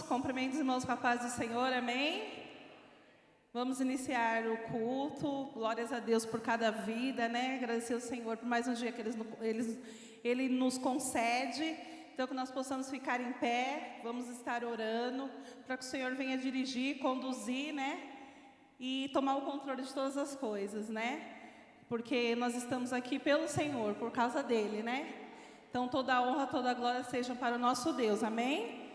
Cumprimento os irmãos com a paz do Senhor, amém? Vamos iniciar o culto. Glórias a Deus por cada vida, né? Agradecer ao Senhor por mais um dia que Ele nos concede. Então, que nós possamos ficar em pé, vamos estar orando, para que o Senhor venha dirigir, conduzir, né? E tomar o controle de todas as coisas, né? Porque nós estamos aqui pelo Senhor, por causa dEle, né? Então, toda a honra, toda a glória sejam para o nosso Deus, amém?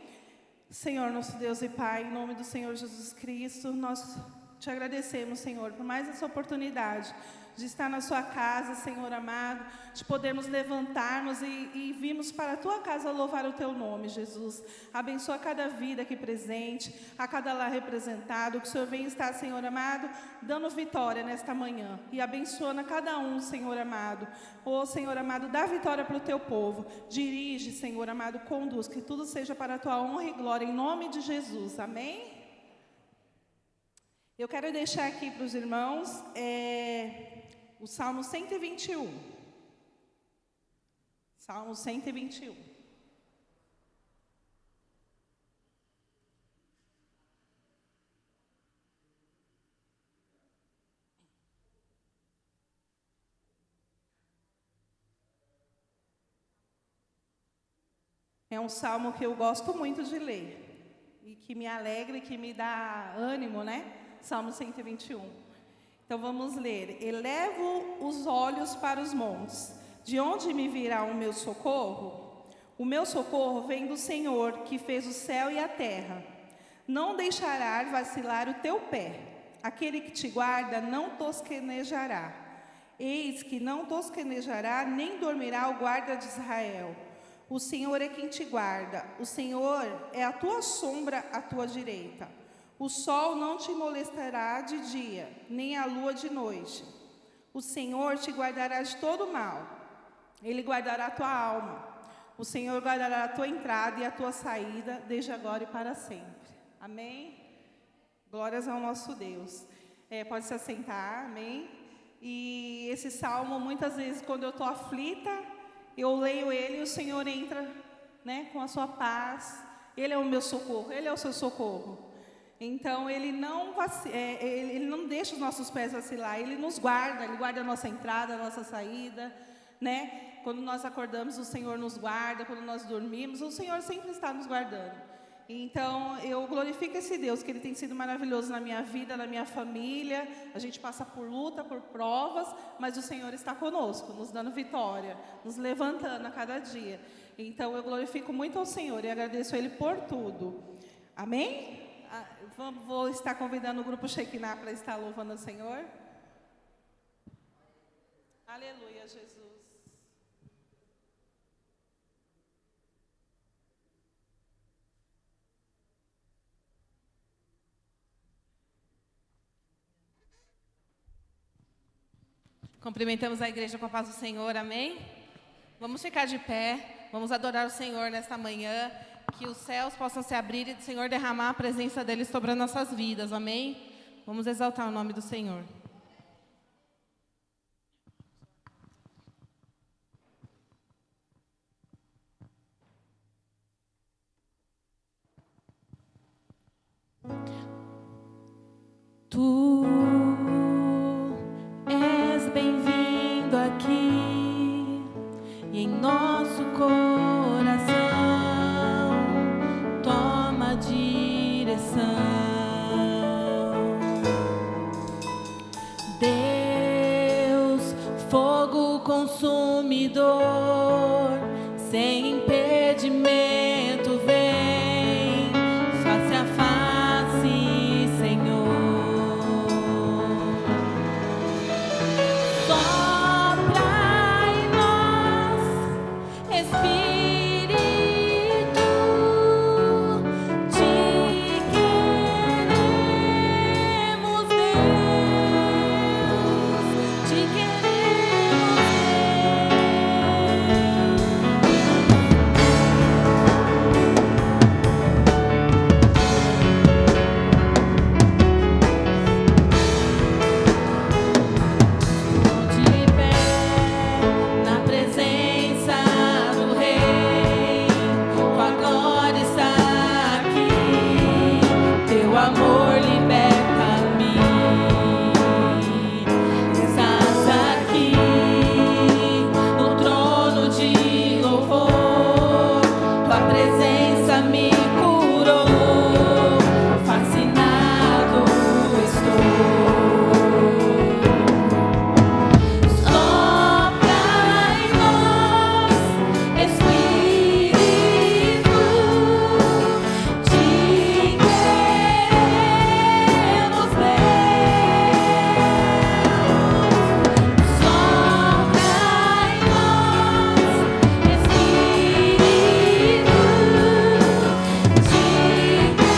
Senhor, nosso Deus e Pai, em nome do Senhor Jesus Cristo, nós te agradecemos, Senhor, por mais essa oportunidade de estar na sua casa, Senhor amado, de podermos levantarmos e virmos para a tua casa louvar o teu nome, Jesus. Abençoa cada vida aqui presente, a cada lar representado, que o Senhor venha estar, Senhor amado, dando vitória nesta manhã e abençoando a cada um, Senhor amado. Ô Senhor amado, dá vitória para o teu povo, dirige, Senhor amado, conduz, que tudo seja para a tua honra e glória, em nome de Jesus, amém? Eu quero deixar aqui para os irmãos o Salmo 121. Salmo 121. É um salmo que eu gosto muito de ler e que me alegra e que me dá ânimo, né? Salmo 121. Então vamos ler. Elevo os olhos para os montes. De onde me virá o meu socorro? O meu socorro vem do Senhor, que fez o céu e a terra. Não deixará vacilar o teu pé. Aquele que te guarda não tosquenejará. Eis que não tosquenejará, nem dormirá o guarda de Israel. O Senhor é quem te guarda. O Senhor é a tua sombra à tua direita. O sol não te molestará de dia, nem a lua de noite. O Senhor te guardará de todo mal. Ele guardará a tua alma. O Senhor guardará a tua entrada e a tua saída, desde agora e para sempre. Amém? Glórias ao nosso Deus. Pode se assentar, amém? E esse salmo, muitas vezes, quando eu estou aflita, eu leio ele e o Senhor entra, né, com a sua paz. Ele é o meu socorro, Ele é o seu socorro. Então, Ele não deixa os nossos pés vacilar, Ele nos guarda, Ele guarda a nossa entrada, a nossa saída, né? Quando nós acordamos, o Senhor nos guarda, quando nós dormimos, o Senhor sempre está nos guardando. Então, eu glorifico esse Deus, que Ele tem sido maravilhoso na minha vida, na minha família. A gente passa por luta, por provas, mas o Senhor está conosco, nos dando vitória, nos levantando a cada dia. Então, eu glorifico muito ao Senhor e agradeço a Ele por tudo. Amém? Vou estar convidando o grupo Shekinah para estar louvando ao Senhor. Aleluia, Jesus. Cumprimentamos a igreja com a paz do Senhor, amém? Vamos ficar de pé, vamos adorar o Senhor nesta manhã. Que os céus possam se abrir e o Senhor derramar a presença dEle sobre as nossas vidas, amém? Vamos exaltar o nome do Senhor. Tu és bem-vindo aqui e em nosso coração. Toma direção, Deus, fogo consumidor, sem impedimento vem, face a face, Senhor. Sopra em nós, Espírito. Te queremos, Deus. amor liberta-me. Estás aqui no trono de louvor, tua presença me curou, fascinado estou. Sopra em nós, Espírito, te queremos ver. Sopra em nós, Espírito, te queremos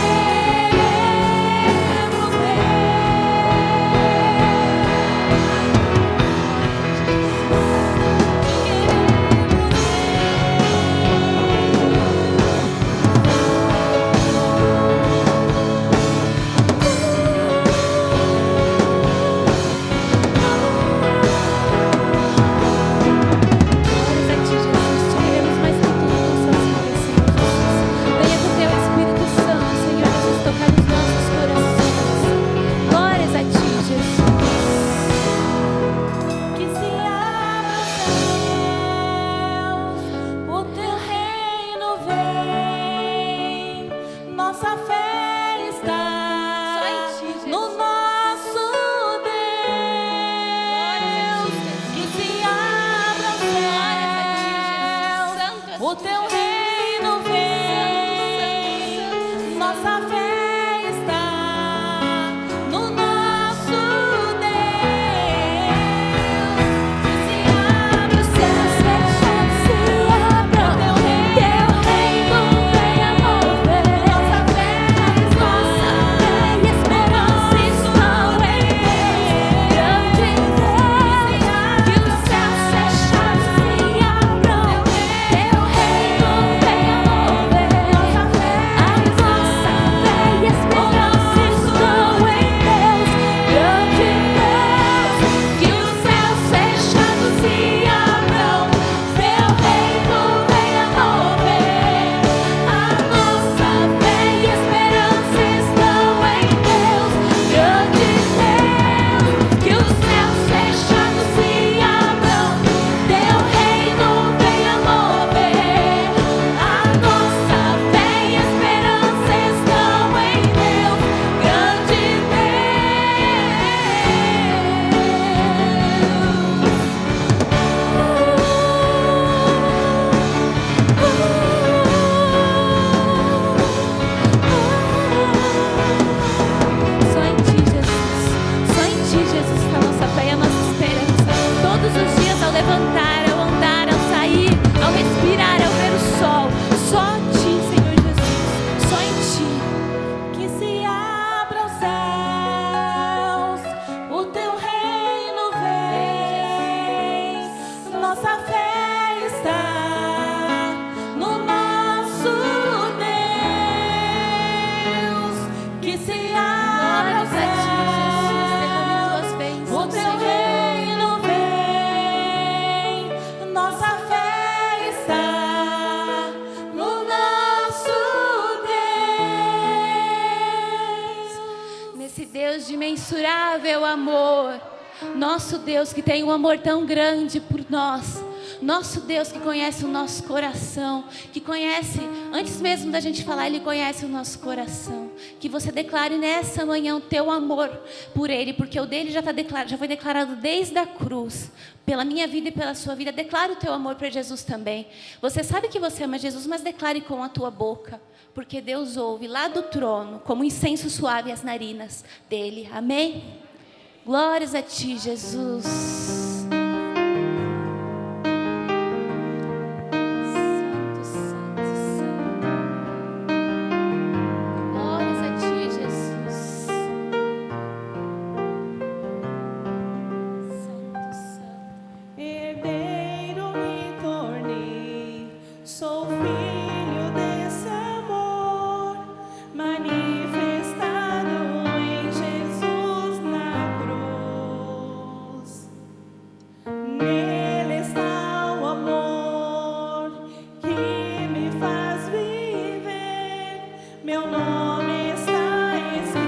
Glórias a ti, Jesus, te queremos mais que tudo com suas vidas, Senhor Jesus. Venha com teu Espírito Santo, Senhor Jesus, tocar nos nossos corações. Glórias a ti, Jesus. Que se abra os céus, o teu reino vem, nossa fé está Só em ti, Jesus. no nosso Deus. Que se abra os céus, o teu reino vem, nossa fé está no nosso Deus. Que se abra os céus, se abra, o teu reino venha mover, nossa fé e esperança estão em grande Deus. Que os céus fechados se abram, teu reino venha mover, nossa fé e esperança estão em Deus, grande Deus. Que os céus fechados se abram, teu reino venha mover, a nossa fé e esperança estão em Deus, grande Deus. Que os céus fechados se abram, teu reino venha mover, a nossa fé e esperança estão em Deus, grande Deus. Só em ti, Jesus. Só em ti, Jesus, está a nossa fé e a nossa esperança. Todos os dias, ao levantar, ao andar, ao sair, ao respirar, ao ver o sol. Só em ti, Senhor Jesus. Só em ti. Que se abra os céus, o teu reino vem, nossa fé está no nosso Deus. Que se abra os Glórias a ti, Jesus. Derrame céus, tuas o bênçãos, teu Senhor. reino vem, nossa fé está no nosso Deus. Nesse Deus de imensurável amor, nosso Deus que tem um amor tão grande por nós, nosso Deus que conhece o nosso coração, que conhece, antes mesmo da gente falar, Ele conhece o nosso coração. Que você declare nessa manhã o teu amor por Ele, porque o dele já foi declarado desde a cruz, pela minha vida e pela sua vida. Declare o teu amor para Jesus também. Você sabe que você ama Jesus, mas declare com a tua boca, porque Deus ouve lá do trono, como incenso suave às narinas dele. Amém? Glórias a ti, Jesus. Santo, santo, santo. Glórias a ti, Jesus. Santo, santo. Herdeiro me tornei, sou filho desse amor, manifestado em Jesus na cruz. Nele está o amor que me faz viver, meu nome está escrito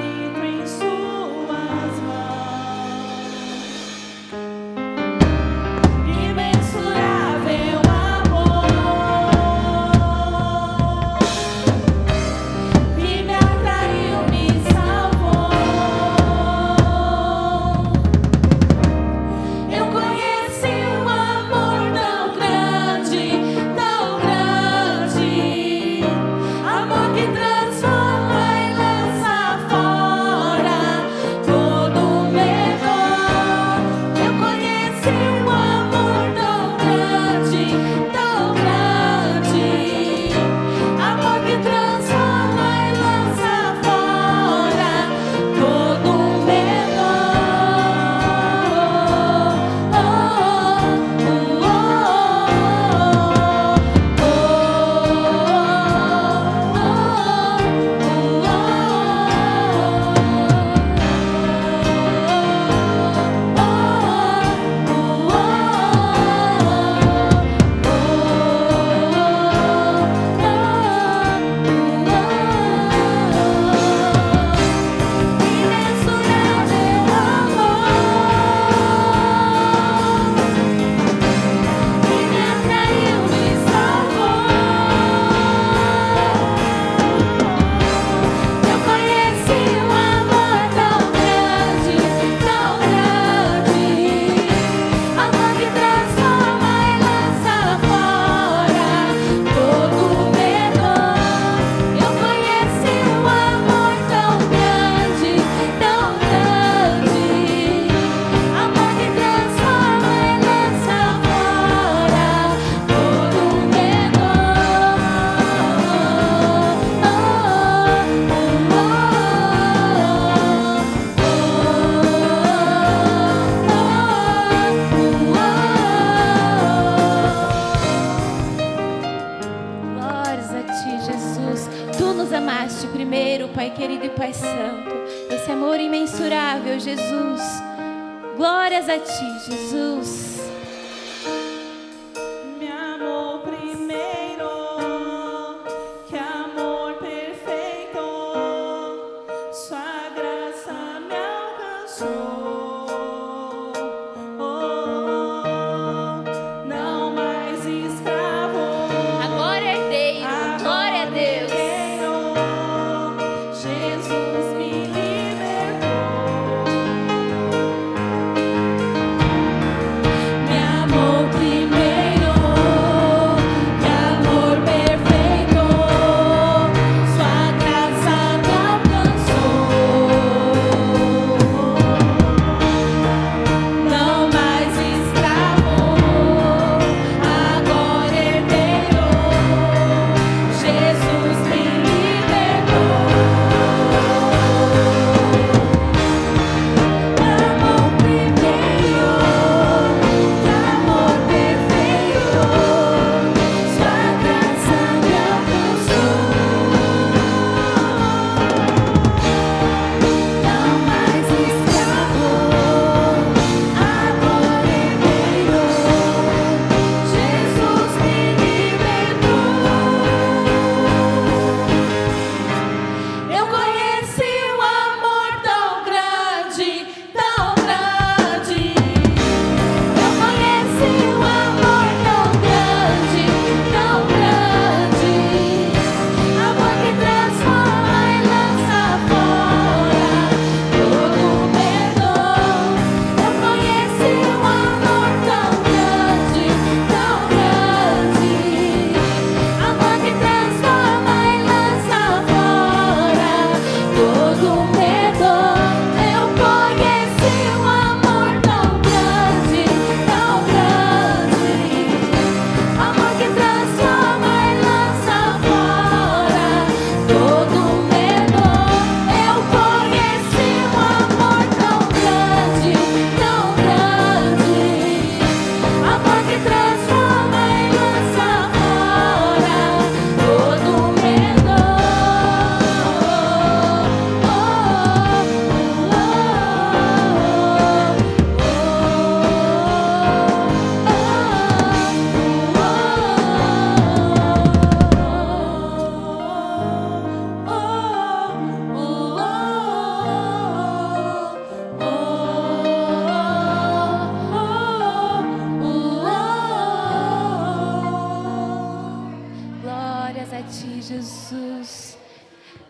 nos amaste primeiro, Pai querido e Pai santo. Esse amor imensurável, Jesus. Glórias a Ti, Jesus. Me amou primeiro, que amor perfeito, Sua graça me alcançou. Não mais escravo, Agora herdeiro, glória a Deus. Jesus me libertou. Me amou primeiro, que amor perfeito, Sua graça me alcançou. Não mais escravo, agora herdeiro, Jesus me libertou. Amor primeiro, que amor perfeito, Sua graça me alcançou. Não mais escravo, agora herdeiro, Jesus me libertou. Eu conheci um amor tão grande, tão grande. Eu conheci um amor tão grande, tão grande. Amor que transforma e lança fora todo medo. Eu conheci um amor tão grande, tão grande. Amor que transforma e lança fora todo medo. Eu conheci um amor tão grande, tão grande. Amor que transforma e lança fora todo medo. Eu conheci um amor tão grande, tão grande. Amor que transforma e lança fora todo medo. Glórias a Ti, Jesus.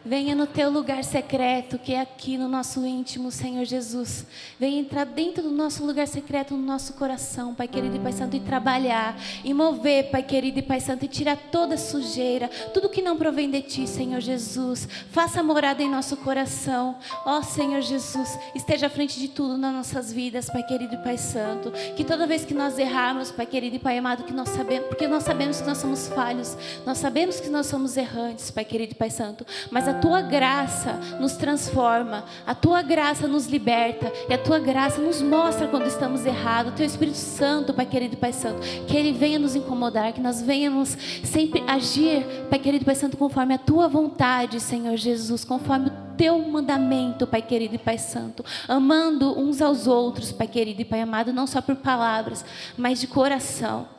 Venha no Teu lugar secreto, que é aqui no nosso íntimo, Senhor Jesus. Venha entrar dentro do nosso lugar secreto, no nosso coração, Pai querido e Pai santo, e trabalhar, e mover, Pai querido e Pai santo, e tirar toda sujeira, tudo que não provém de Ti, Senhor Jesus. Faça morada em nosso coração. Ó Senhor Jesus, esteja à frente de tudo nas nossas vidas, Pai querido e Pai santo. Que toda vez que nós errarmos, Pai querido e Pai amado, que nós sabemos, porque nós sabemos que nós somos falhos, nós sabemos que nós somos errantes, Pai querido e Pai santo, mas a Tua graça nos transforma, a Tua graça nos liberta, e a Tua graça nos mostra quando estamos errados. O Teu Espírito Santo, Pai querido e Pai santo, que Ele venha nos incomodar, que nós venhamos sempre agir, Pai querido e Pai santo, conforme a Tua vontade, Senhor Jesus, conforme o Teu mandamento, Pai querido e Pai santo, amando uns aos outros, Pai querido e Pai amado, não só por palavras, mas de coração.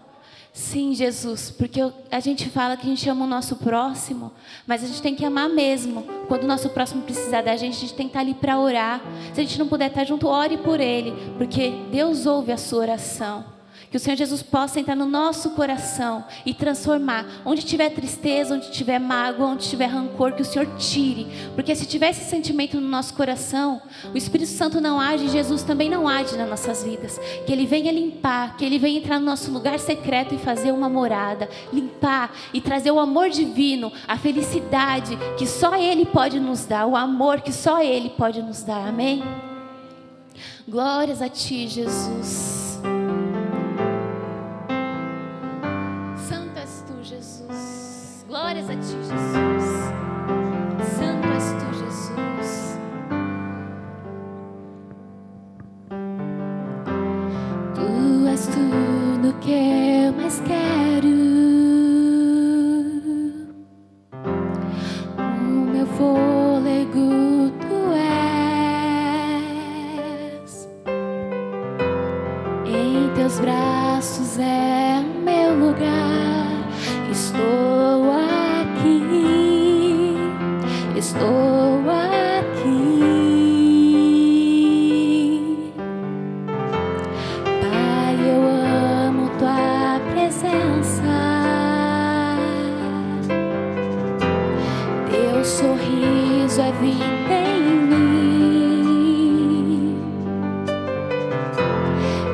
Sim, Jesus, porque a gente fala que a gente ama o nosso próximo, mas a gente tem que amar mesmo. Quando o nosso próximo precisar da gente, a gente tem que estar ali para orar. Se a gente não puder estar junto, ore por ele, porque Deus ouve a sua oração. Que o Senhor Jesus possa entrar no nosso coração e transformar. Onde tiver tristeza, onde tiver mágoa, onde tiver rancor, que o Senhor tire. Porque se tiver esse sentimento no nosso coração, o Espírito Santo não age, Jesus também não age nas nossas vidas. Que Ele venha limpar, que Ele venha entrar no nosso lugar secreto e fazer uma morada. Limpar e trazer o amor divino, a felicidade que só Ele pode nos dar, o amor que só Ele pode nos dar. Amém? Glórias a Ti, Jesus. Glórias a Ti, Jesus. Santo és Tu, Jesus. Tu és tudo que eu mais quero. estou aqui. Pai, eu amo tua presença. Teu sorriso é vida em mim.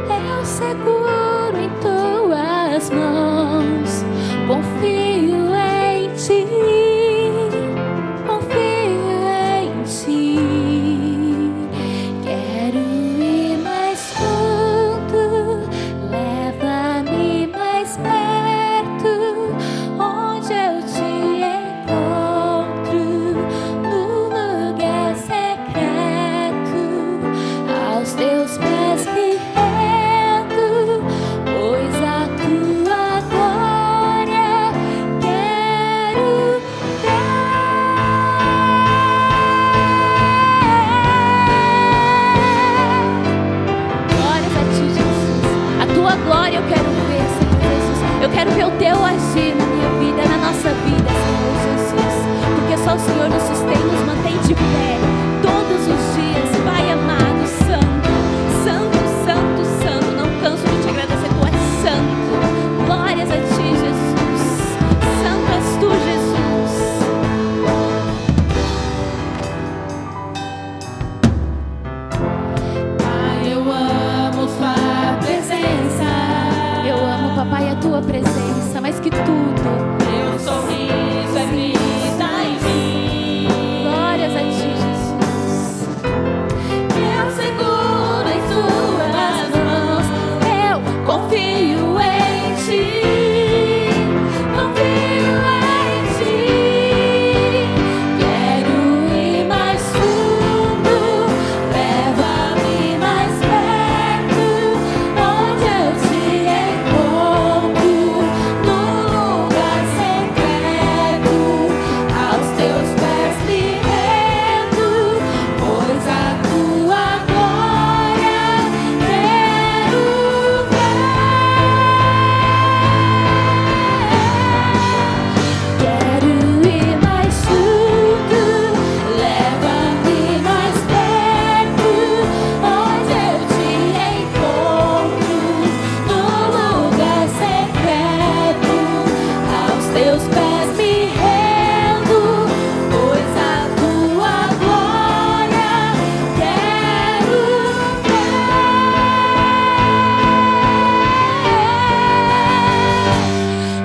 Eu seguro em tuas mãos, confio em ti, confio em ti. Quero ir mais fundo, leva-me mais perto, onde eu te encontro, no lugar secreto, aos teus pés me rendo, pois a tua glória quero ver. Glórias a ti, Jesus. A tua glória eu quero ver, Senhor Jesus. Eu quero ver o teu agir na minha vida, na nossa vida, Senhor Jesus. Porque só o Senhor nos sustém, nos mantém de pé todos os dias. Pai amado, santo, santo, santo, santo. Não canso de te agradecer, tu és santo. Glórias a ti, Jesus. Santo és tu, Jesus. Pai, eu amo tua presença. Eu amo, papai, a tua presença, mais que tudo. Teu sorriso é vida em mim. Glórias a ti, Jesus. Eu seguro em tuas mãos. Eu confio em ti, confio em ti. Quero ir mais fundo, leva-me mais perto, onde eu te encontro, no lugar secreto, aos teus pés me rendo, pois a tua glória quero ver. Quero ir mais fundo, leva-me mais perto, onde eu te encontro, no lugar secreto, aos teus pés me rendo, pois a tua glória quero ver.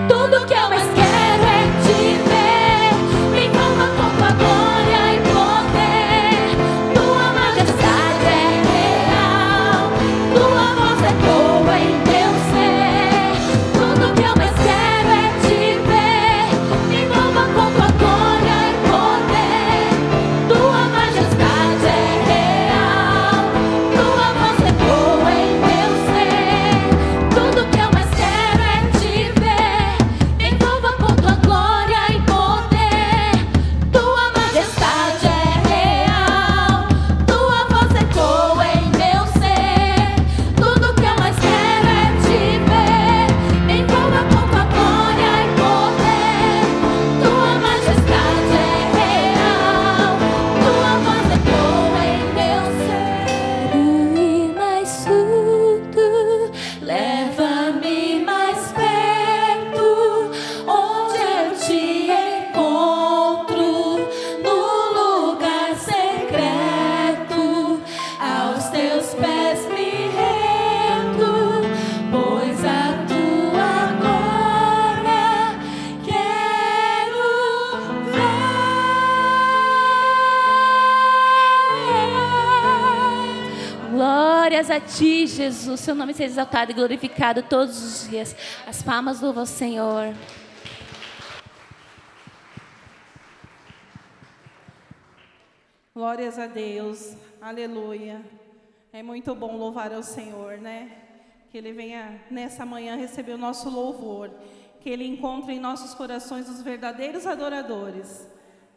Tudo que eu mais quero é te ver, me envolva com tua glória e poder. Tua majestade é real, tua voz ecoa em meu ser. Tudo que eu mais quero é te ver, me envolva com tua glória e poder. Tua majestade é real, tua voz ecoa em meu ser. Tudo que eu mais quero é te ver, me envolva com tua glória e poder. Tua majestade é real, tua voz ecoa em meu ser. Tudo que eu mais quero é te ver, me envolva com tua glória e poder. Tua majestade é real, tua voz ecoa em meu ser. Quero ir mais fundo, leva-me mais perto, onde eu te encontro, no lugar secreto, aos teus pés me rendo, pois a tua glória quero ver. Glórias a ti, Jesus. Seu nome seja exaltado e glorificado todos os dias. As palmas louvam ao Senhor. Glórias a Deus, aleluia. É muito bom louvar ao Senhor, né? Que Ele venha nessa manhã receber o nosso louvor. Que Ele encontre em nossos corações os verdadeiros adoradores,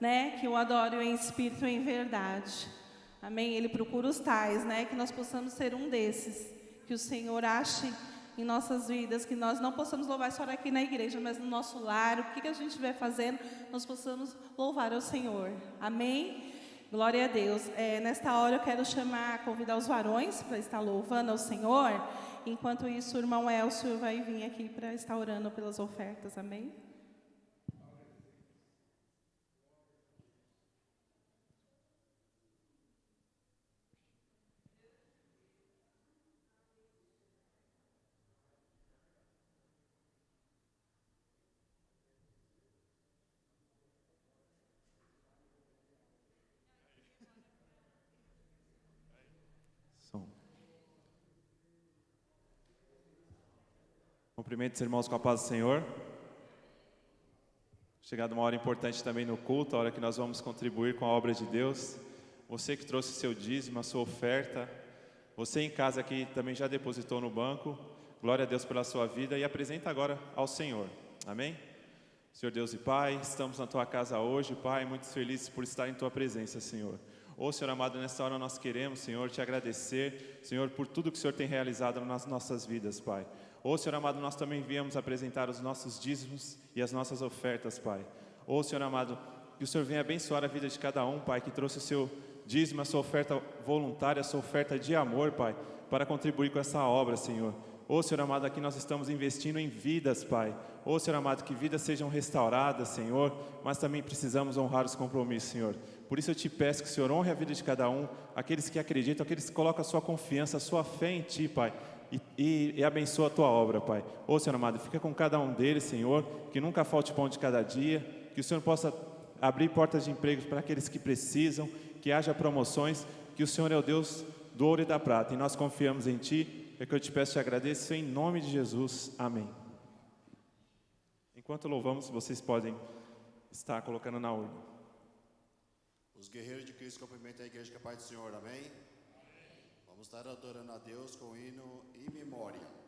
né? Que o adorem em espírito e em verdade. Amém? Ele procura os tais, né? Que nós possamos ser um desses. Que o Senhor ache em nossas vidas, que nós não possamos louvar só aqui na igreja, mas no nosso lar, o que a gente estiver fazendo, nós possamos louvar ao Senhor. Amém? Glória a Deus. Nesta hora eu quero convidar os varões para estar louvando ao Senhor. Enquanto isso, o irmão Elcio vai vir aqui para estar orando pelas ofertas. Amém? Cumprimento os irmãos com a paz do Senhor. Chegada uma hora importante também no culto, a hora que nós vamos contribuir com a obra de Deus. Você que trouxe seu dízimo, a sua oferta, você em casa que também já depositou no banco, glória a Deus pela sua vida e apresenta agora ao Senhor. Amém? Senhor Deus e Pai, estamos na Tua casa hoje, Pai, muito felizes por estar em Tua presença, Senhor. Senhor amado, nesta hora nós queremos, Senhor, Te agradecer, Senhor, por tudo que o Senhor tem realizado nas nossas vidas, Pai. Senhor amado, nós também viemos apresentar os nossos dízimos e as nossas ofertas, Pai. Senhor amado, que o Senhor venha abençoar a vida de cada um, Pai, que trouxe o seu dízimo, a sua oferta voluntária, a sua oferta de amor, Pai, para contribuir com essa obra, Senhor. Senhor amado, aqui nós estamos investindo em vidas, Pai. Senhor amado, que vidas sejam restauradas, Senhor, mas também precisamos honrar os compromissos, Senhor. Por isso eu te peço que o Senhor honre a vida de cada um, aqueles que acreditam, aqueles que colocam a sua confiança, a sua fé em Ti, Pai, e abençoa a Tua obra, Pai. Senhor amado, fica com cada um deles, Senhor, que nunca falte pão de cada dia, que o Senhor possa abrir portas de emprego para aqueles que precisam, que haja promoções, que o Senhor é o Deus do ouro e da prata, e nós confiamos em Ti, é que eu te peço e te agradeço, em nome de Jesus, amém. Enquanto louvamos, vocês podem estar colocando na urna. Os guerreiros de Cristo cumprimentam a igreja com a paz do Senhor, amém? Vamos estar adorando a Deus com o hino In Memória.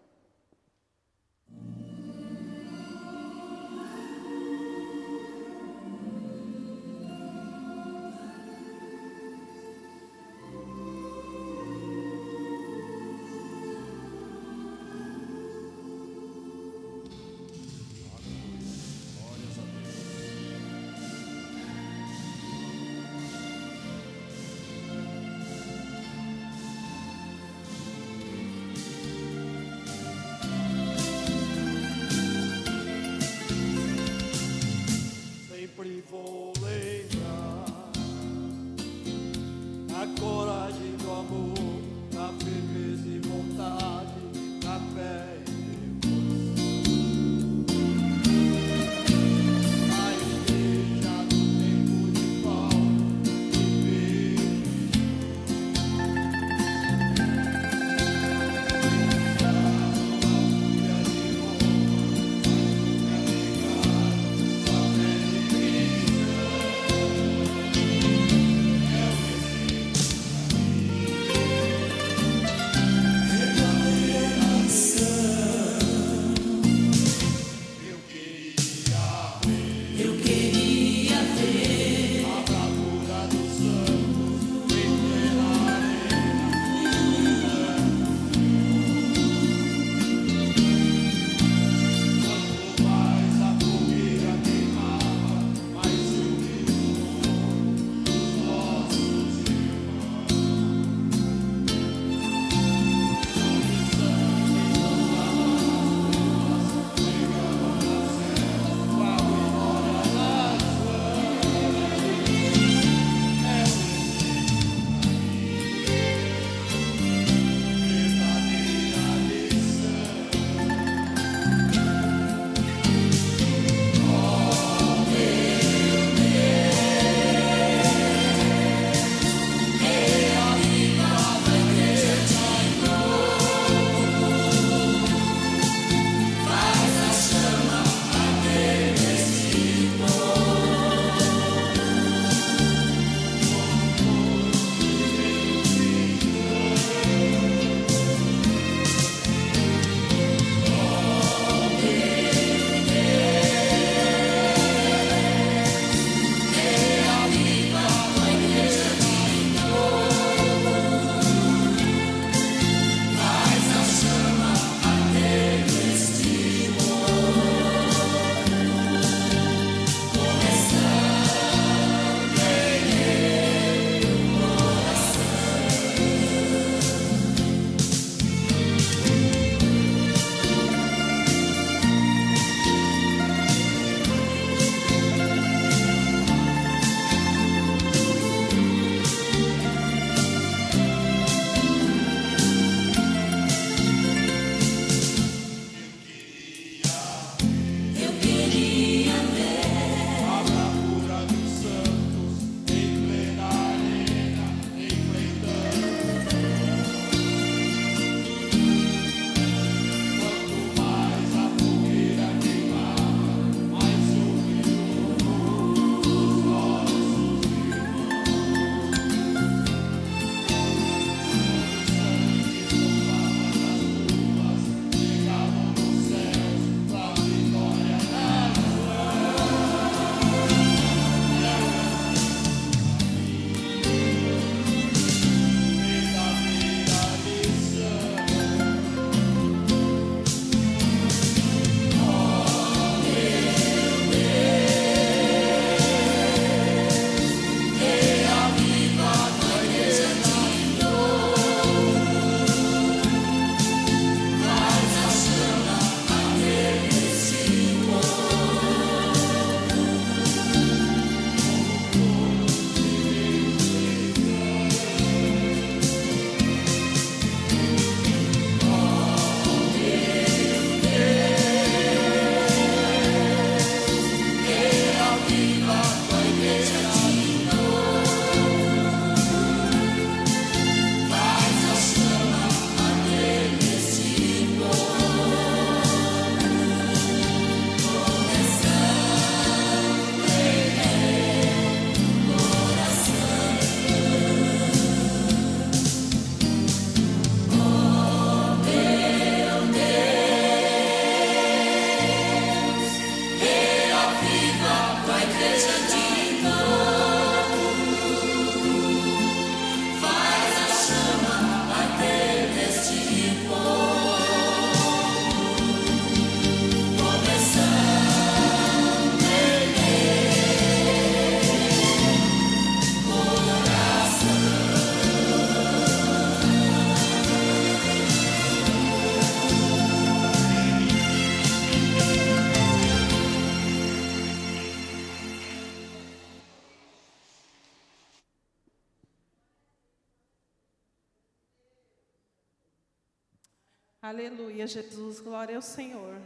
Aleluia, Jesus, glória ao Senhor.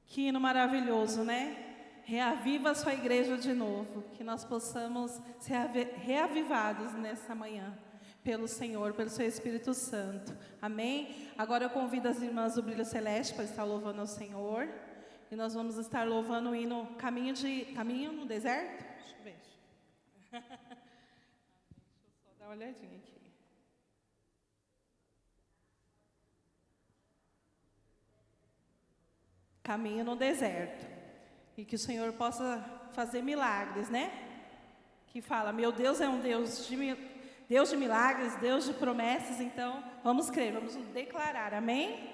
Que hino maravilhoso, né? Reaviva a sua igreja de novo, que nós possamos ser reavivados nessa manhã, pelo Senhor, pelo seu Espírito Santo. Amém? Agora eu convido as irmãs do Brilho Celeste para estar louvando ao Senhor. E nós vamos estar louvando o hino Caminho no Deserto. Deixa eu ver. Deixa eu só dar uma olhadinha aqui. Caminho no deserto. E que o Senhor possa fazer milagres, né? Que fala, meu Deus é um Deus de milagres, Deus de promessas. Então, vamos crer, vamos declarar. Amém?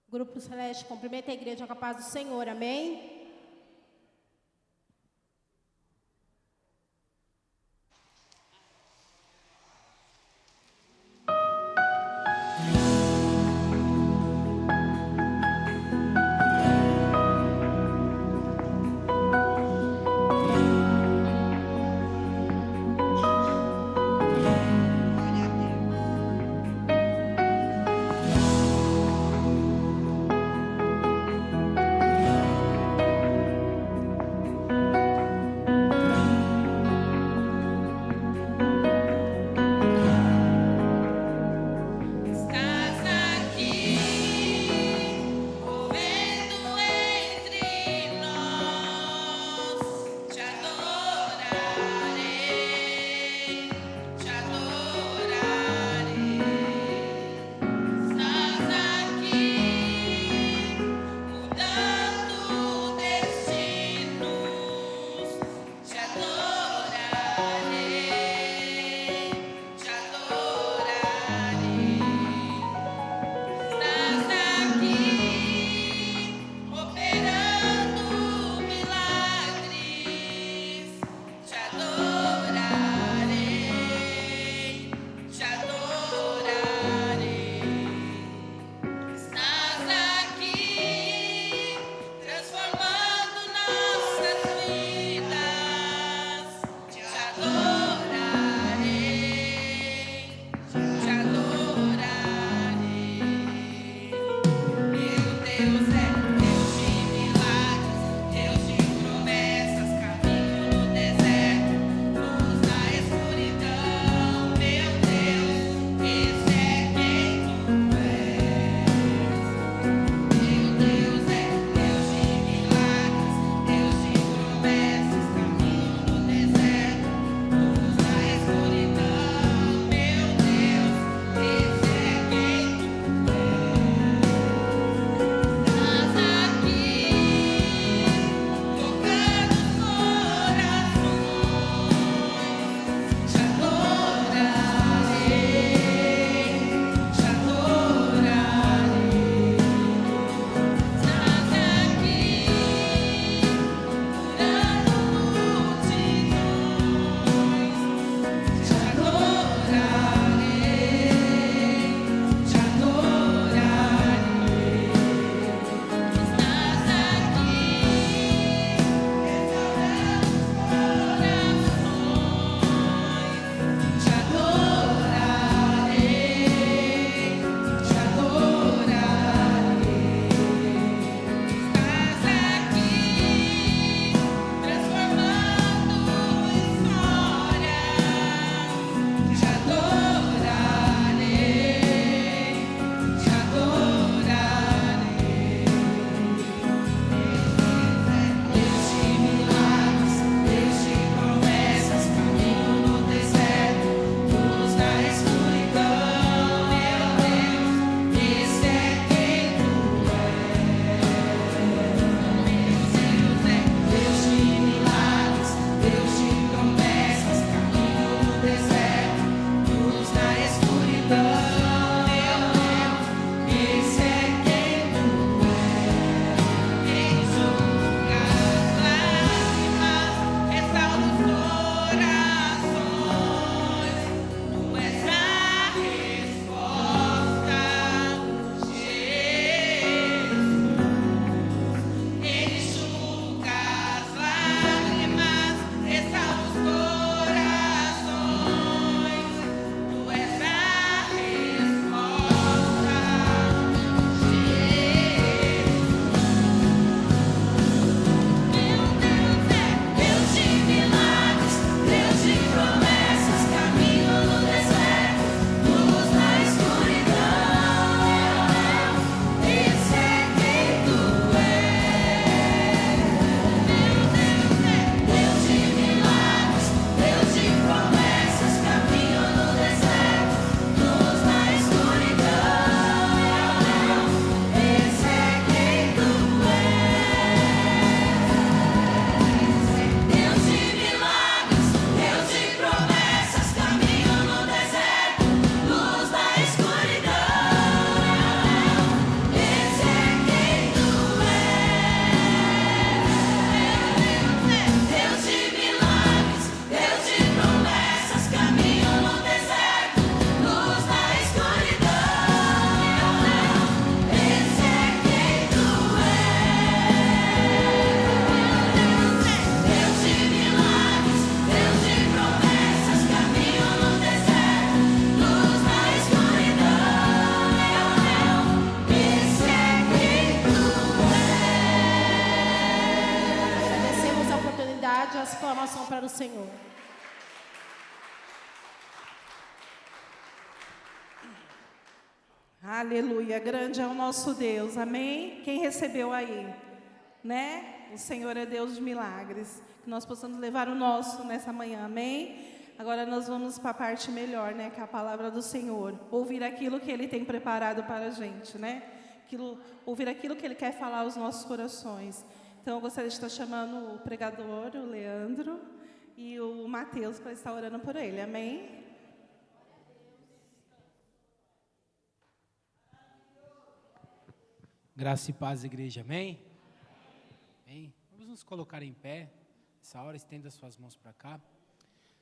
Grupo Celeste, cumprimenta a igreja com a paz do Senhor, amém? majestade e as palmas são para o Senhor. Aleluia, grande é o nosso Deus, amém? Quem recebeu aí, né? O Senhor é Deus de milagres. Que nós possamos levar o nosso nessa manhã, amém? Agora nós vamos para a parte melhor, né? Que é a palavra do Senhor. Ouvir aquilo que Ele tem preparado para a gente, né? Ouvir aquilo que Ele quer falar aos nossos corações. Então eu gostaria de estar chamando o pregador, o Leandro, e o Mateus para estar orando por ele, amém? Graça e paz, igreja, amém? Amém? Vamos nos colocar em pé, nessa hora, estenda suas mãos para cá.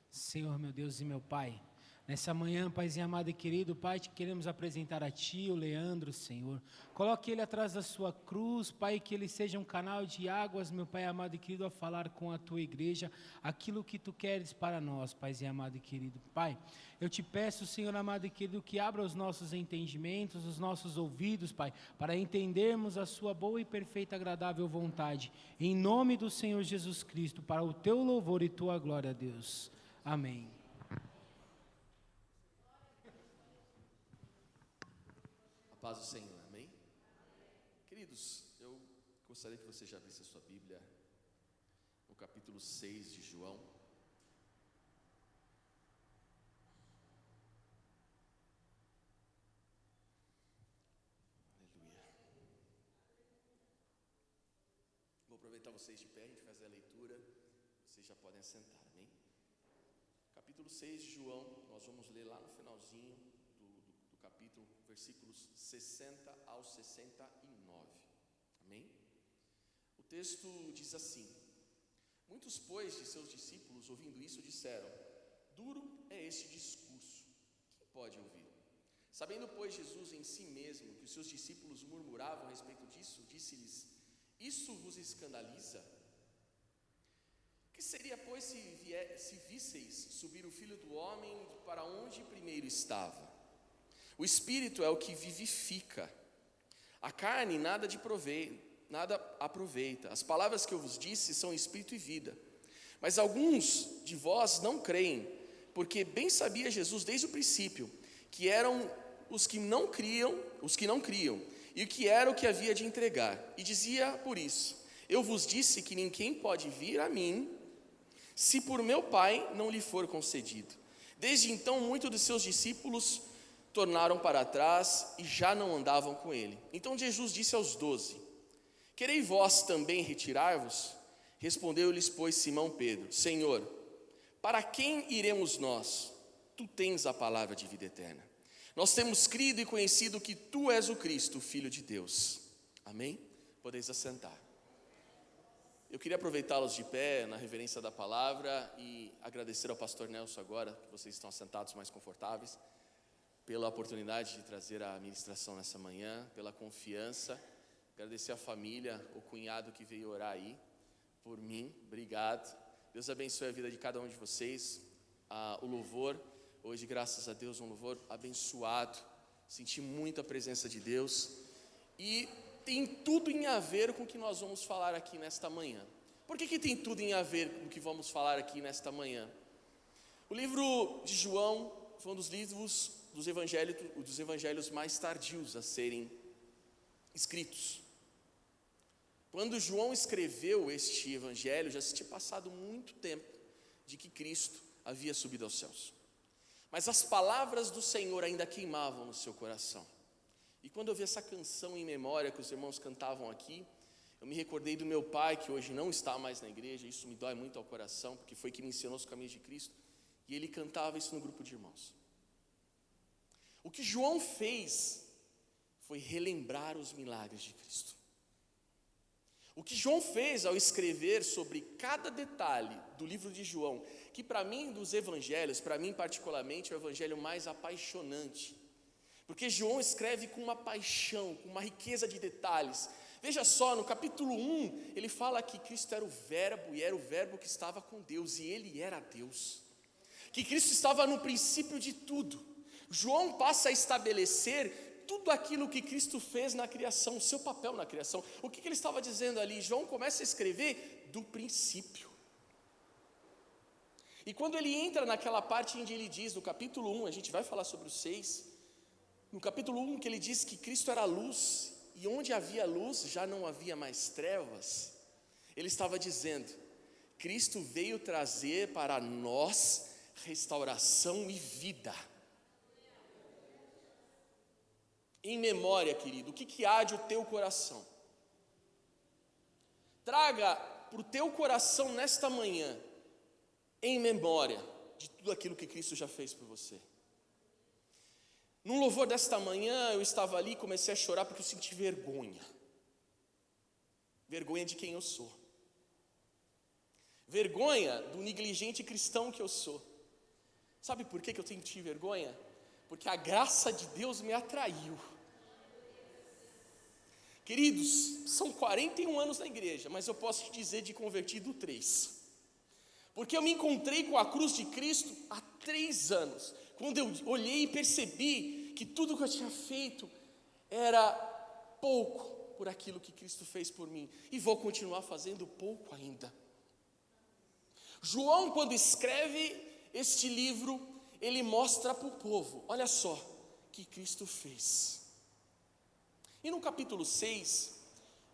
Senhor, meu Deus e meu Pai, nessa manhã, Paizinho amado e querido, Pai, te queremos apresentar a Ti, o Leandro, Senhor. Coloque ele atrás da sua cruz, Pai, que ele seja um canal de águas, meu Pai amado e querido, a falar com a Tua igreja, aquilo que Tu queres para nós, Paizinho amado e querido. Pai, eu te peço, Senhor amado e querido, que abra os nossos entendimentos, os nossos ouvidos, Pai, para entendermos a Sua boa e perfeita, agradável vontade. Em nome do Senhor Jesus Cristo, para o Teu louvor e Tua glória, Deus. Amém. A paz do Senhor, amém? Queridos, eu gostaria que você já abrisse a sua Bíblia no capítulo 6 de João. Aleluia. Vou aproveitar vocês de pé, a gente fazer a leitura, vocês já podem assentar, amém? Capítulo 6 de João, nós vamos ler lá no finalzinho do capítulo, versículos 60 ao 69, amém? O texto diz assim: muitos, pois, de seus discípulos, ouvindo isso, disseram: duro é este discurso, quem pode ouvir? Sabendo, pois, Jesus em si mesmo que os seus discípulos murmuravam a respeito disso, disse-lhes: isso vos escandaliza? Que seria, pois, se visseis subir o Filho do Homem para onde primeiro estava? O Espírito é o que vivifica. A carne nada aproveita. As palavras que eu vos disse são Espírito e vida. Mas alguns de vós não creem, porque bem sabia Jesus desde o princípio que eram os que não criam, e o que era o que havia de entregar. E dizia por isso: eu vos disse que ninguém pode vir a mim se por meu Pai não lhe for concedido. Desde então, muitos de seus discípulos tornaram para trás e já não andavam com ele. Então Jesus disse aos 12: querei vós também retirar-vos? Respondeu-lhes, pois, Simão Pedro: Senhor, para quem iremos nós? Tu tens a palavra de vida eterna. Nós temos crido e conhecido que tu és o Cristo, o Filho de Deus. Amém? Podeis assentar. Eu queria aproveitá-los de pé na reverência da palavra e agradecer ao pastor Nelson agora, que vocês estão assentados mais confortáveis, pela oportunidade de trazer a ministração nessa manhã, pela confiança. Agradecer a família, o cunhado que veio orar aí por mim, obrigado. Deus abençoe a vida de cada um de vocês. O louvor, hoje, graças a Deus, um louvor abençoado. Senti muita presença de Deus e tem tudo em a ver com o que nós vamos falar aqui nesta manhã. Por que tem tudo em a ver com o que vamos falar aqui nesta manhã? O livro de João foi um dos livros dos evangelhos mais tardios a serem escritos. Quando João escreveu este evangelho, já se tinha passado muito tempo de que Cristo havia subido aos céus. Mas as palavras do Senhor ainda queimavam no seu coração. E quando eu vi essa canção em memória que os irmãos cantavam aqui, eu me recordei do meu pai, que hoje não está mais na igreja. Isso me dói muito ao coração, porque foi que me ensinou os caminhos de Cristo. E ele cantava isso no grupo de irmãos. O que João fez foi relembrar os milagres de Cristo. O que João fez ao escrever sobre cada detalhe do livro de João, que para mim, dos evangelhos, para mim particularmente, é o evangelho mais apaixonante. Porque João escreve com uma paixão, com uma riqueza de detalhes. Veja só, no capítulo 1, ele fala que Cristo era o verbo, e era o verbo que estava com Deus, e ele era Deus. Que Cristo estava no princípio de tudo. João passa a estabelecer tudo aquilo que Cristo fez na criação, o seu papel na criação. O que ele estava dizendo ali? João começa a escrever do princípio. E quando ele entra naquela parte onde ele diz, no capítulo 1, a gente vai falar sobre o 6, no capítulo 1 que ele diz que Cristo era a luz, e onde havia luz já não havia mais trevas, ele estava dizendo, Cristo veio trazer para nós restauração e vida. Em memória, querido, o que arde o teu coração? Traga para o teu coração nesta manhã, em memória de tudo aquilo que Cristo já fez por você. Num louvor desta manhã, eu estava ali e comecei a chorar porque eu senti vergonha. Vergonha de quem eu sou. Vergonha do negligente cristão que eu sou. Sabe por que eu senti vergonha? Porque a graça de Deus me atraiu. Queridos, são 41 anos na igreja, mas eu posso te dizer de convertido 3. Porque eu me encontrei com a cruz de Cristo há 3 anos. Quando eu olhei e percebi que tudo que eu tinha feito era pouco por aquilo que Cristo fez por mim. E vou continuar fazendo pouco ainda. João, quando escreve este livro, ele mostra para o povo, olha só, que Cristo fez. E no capítulo 6,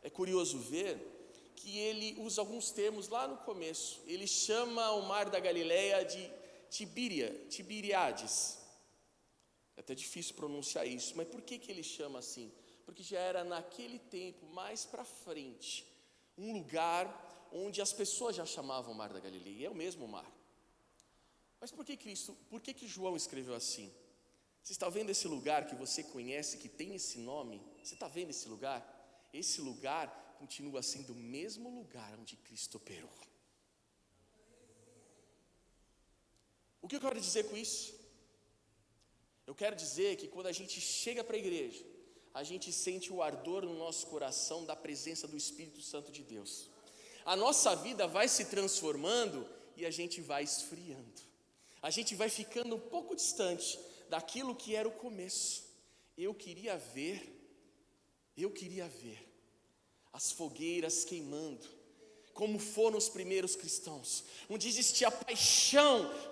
é curioso ver que ele usa alguns termos lá no começo. Ele chama o mar da Galileia de Tiberíades. É até difícil pronunciar isso, mas por que ele chama assim? Porque já era naquele tempo, mais para frente, um lugar onde as pessoas já chamavam o mar da Galileia, é o mesmo mar. Mas por que João escreveu assim? Você está vendo esse lugar que você conhece, que tem esse nome? Você está vendo esse lugar? Esse lugar continua sendo o mesmo lugar onde Cristo operou. O que eu quero dizer com isso? Eu quero dizer que quando a gente chega para a igreja, a gente sente o ardor no nosso coração da presença do Espírito Santo de Deus. A nossa vida vai se transformando e a gente vai esfriando. A gente vai ficando um pouco distante daquilo que era o começo. Eu queria ver as fogueiras queimando, como foram os primeiros cristãos, onde existia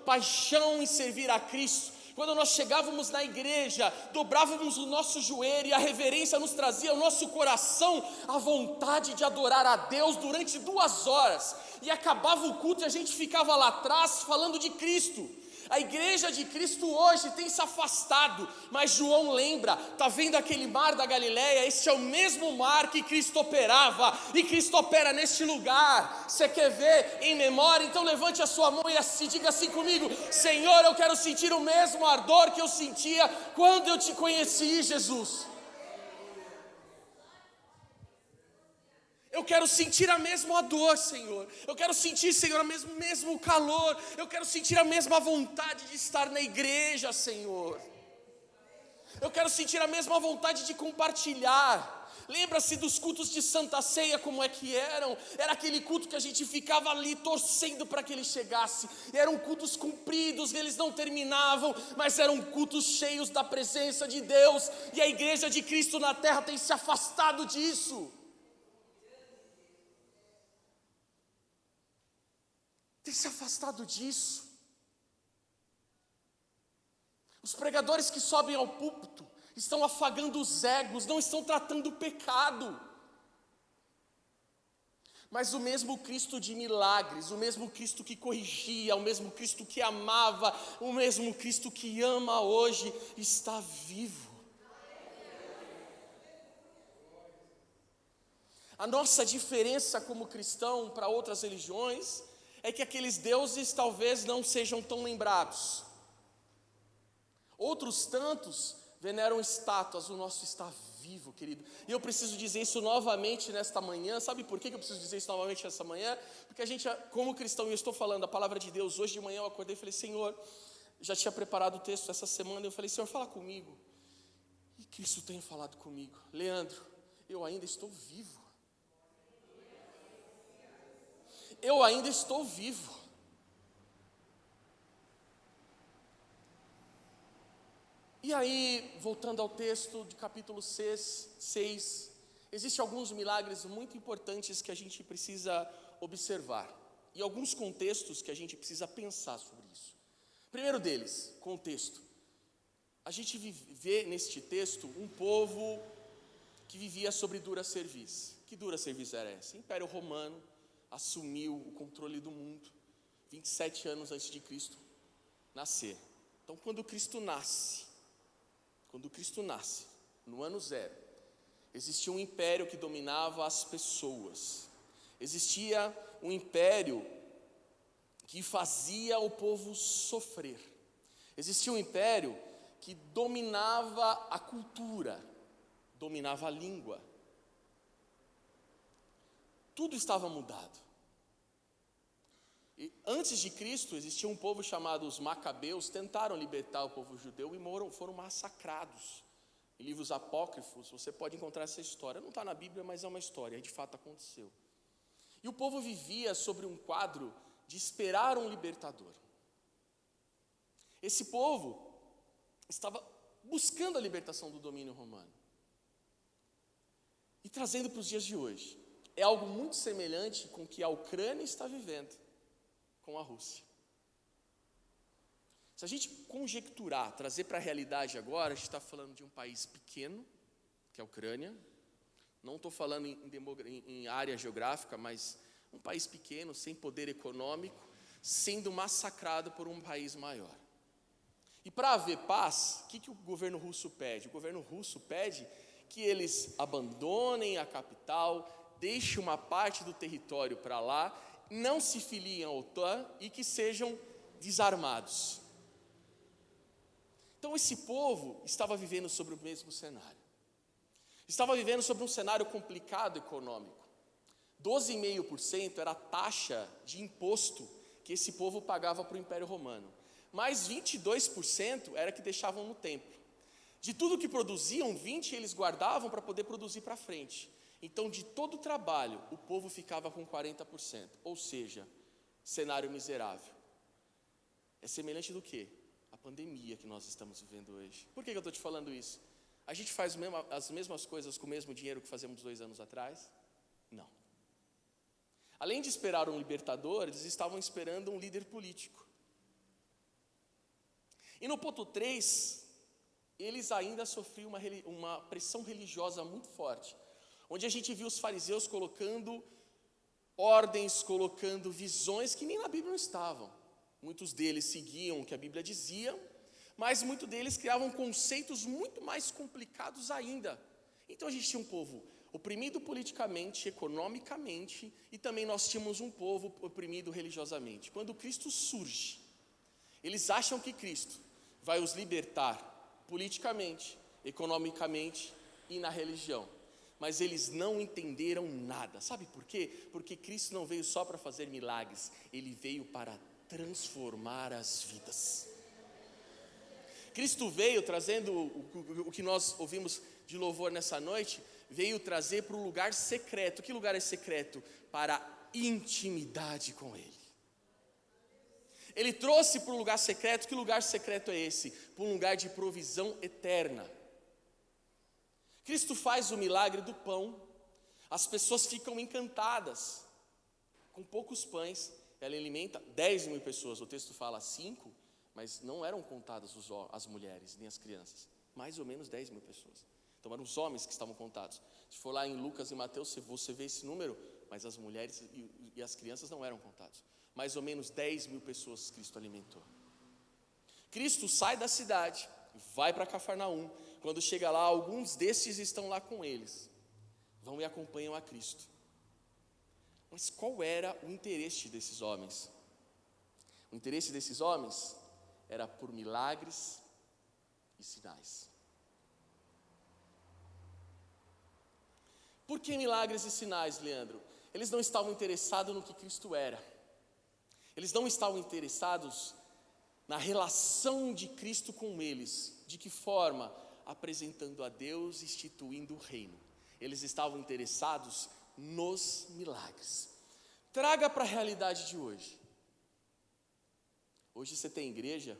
paixão em servir a Cristo. Quando nós chegávamos na igreja, dobrávamos o nosso joelho e a reverência nos trazia ao nosso coração a vontade de adorar a Deus durante 2 horas, e acabava o culto e a gente ficava lá atrás falando de Cristo. A igreja de Cristo hoje tem se afastado, mas João lembra, está vendo aquele mar da Galileia? Este é o mesmo mar que Cristo operava, e Cristo opera neste lugar. Você quer ver em memória? Então levante a sua mão e diga assim comigo: Senhor, eu quero sentir o mesmo ardor que eu sentia quando eu te conheci, Jesus. Eu quero sentir a mesma dor, Senhor. Eu quero sentir, Senhor, o mesmo calor. Eu quero sentir a mesma vontade de estar na igreja, Senhor. Eu quero sentir a mesma vontade de compartilhar. Lembra-se dos cultos de Santa Ceia, como é que eram? Era aquele culto que a gente ficava ali torcendo para que ele chegasse. Eram cultos compridos, eles não terminavam, mas eram cultos cheios da presença de Deus. E a igreja de Cristo na terra tem se afastado disso. Tem se afastado disso. Os pregadores que sobem ao púlpito estão afagando os egos, não estão tratando o pecado. Mas o mesmo Cristo de milagres, o mesmo Cristo que corrigia, o mesmo Cristo que amava, o mesmo Cristo que ama hoje, está vivo. A nossa diferença como cristão para outras religiões é que aqueles deuses talvez não sejam tão lembrados. Outros tantos veneram estátuas, o nosso está vivo, querido. E eu preciso dizer isso novamente nesta manhã. Sabe por que eu preciso dizer isso novamente nesta manhã? Porque a gente, como cristão, eu estou falando a palavra de Deus. Hoje de manhã eu acordei e falei: Senhor, já tinha preparado o texto essa semana. Eu falei: Senhor, fala comigo. E Cristo tem falado comigo: Leandro, eu ainda estou vivo. Eu ainda estou vivo. E aí, voltando ao texto de capítulo 6, existem alguns milagres muito importantes que a gente precisa observar. e alguns contextos que a gente precisa pensar sobre isso. Primeiro deles, contexto. A gente vê neste texto um povo que vivia sobre dura cerviz. Que dura cerviz era essa? O Império Romano assumiu o controle do mundo 27 anos antes de Cristo nascer. Então, quando Cristo nasce, no ano zero, existia um império que dominava as pessoas. Existia um império que fazia o povo sofrer. Existia um império que dominava a cultura, dominava a língua. Tudo estava mudado. E antes de Cristo, existia um povo chamado os Macabeus, tentaram libertar o povo judeu e foram massacrados. Em livros apócrifos, você pode encontrar essa história. Não está na Bíblia, mas é uma história, de fato aconteceu. E o povo vivia sobre um quadro de esperar um libertador. Esse povo estava buscando a libertação do domínio romano. E trazendo para os dias de hoje. É algo muito semelhante com o que a Ucrânia está vivendo com a Rússia. Se a gente conjecturar, trazer para a realidade agora, a gente está falando de um país pequeno, que é a Ucrânia. Não estou falando em área geográfica, mas um país pequeno, sem poder econômico, sendo massacrado por um país maior. E para haver paz, o que o governo russo pede? O governo russo pede que eles abandonem a capital, deixem uma parte do território para lá, não se filiem à OTAN e que sejam desarmados. Então esse povo estava vivendo sobre o mesmo cenário. Estava vivendo sobre um cenário complicado econômico. 12,5% era a taxa de imposto que esse povo pagava para o Império Romano. Mais 22% era que deixavam no templo. De tudo que produziam, 20% eles guardavam para poder produzir para frente. Então, de todo o trabalho, o povo ficava com 40%. Ou seja, cenário miserável. É semelhante do quê? A pandemia que nós estamos vivendo hoje. Por que eu estou te falando isso? A gente faz as mesmas coisas com o mesmo dinheiro que fazemos 2 anos atrás? Não. Além de esperar um libertador, eles estavam esperando um líder político. E no ponto 3, eles ainda sofriam uma pressão religiosa muito forte, onde a gente viu os fariseus colocando ordens, colocando visões que nem na Bíblia não estavam. Muitos deles seguiam o que a Bíblia dizia, mas muitos deles criavam conceitos muito mais complicados ainda. Então a gente tinha um povo oprimido politicamente, economicamente, e também nós tínhamos um povo oprimido religiosamente. Quando Cristo surge, eles acham que Cristo vai os libertar politicamente, economicamente e na religião. Mas eles não entenderam nada. Sabe por quê? Porque Cristo não veio só para fazer milagres, Ele veio para transformar as vidas. Cristo veio trazendo o que nós ouvimos de louvor nessa noite, veio trazer para o lugar secreto. Que lugar é secreto? Para a intimidade com Ele. Ele trouxe para um lugar secreto. Que lugar secreto é esse? Para um lugar de provisão eterna. Cristo faz o milagre do pão. As pessoas ficam encantadas. Com poucos pães, ela alimenta 10.000 pessoas. O texto fala 5, mas não eram contadas as mulheres, nem as crianças. Mais ou menos 10.000 pessoas. Então eram os homens que estavam contados. Se for lá em Lucas e Mateus, você vê esse número, mas as mulheres e as crianças não eram contados. Mais ou menos 10.000 pessoas Cristo alimentou. Cristo sai da cidade, vai para Cafarnaum. Quando chega lá, alguns destes estão lá com eles. Vão e acompanham a Cristo. Mas qual era o interesse desses homens? O interesse desses homens era por milagres e sinais. Por que milagres e sinais, Leandro? Eles não estavam interessados no que Cristo era. Eles não estavam interessados na relação de Cristo com eles. De que forma? Apresentando a Deus, instituindo o reino. Eles estavam interessados nos milagres. Traga para a realidade de hoje. Hoje você tem igreja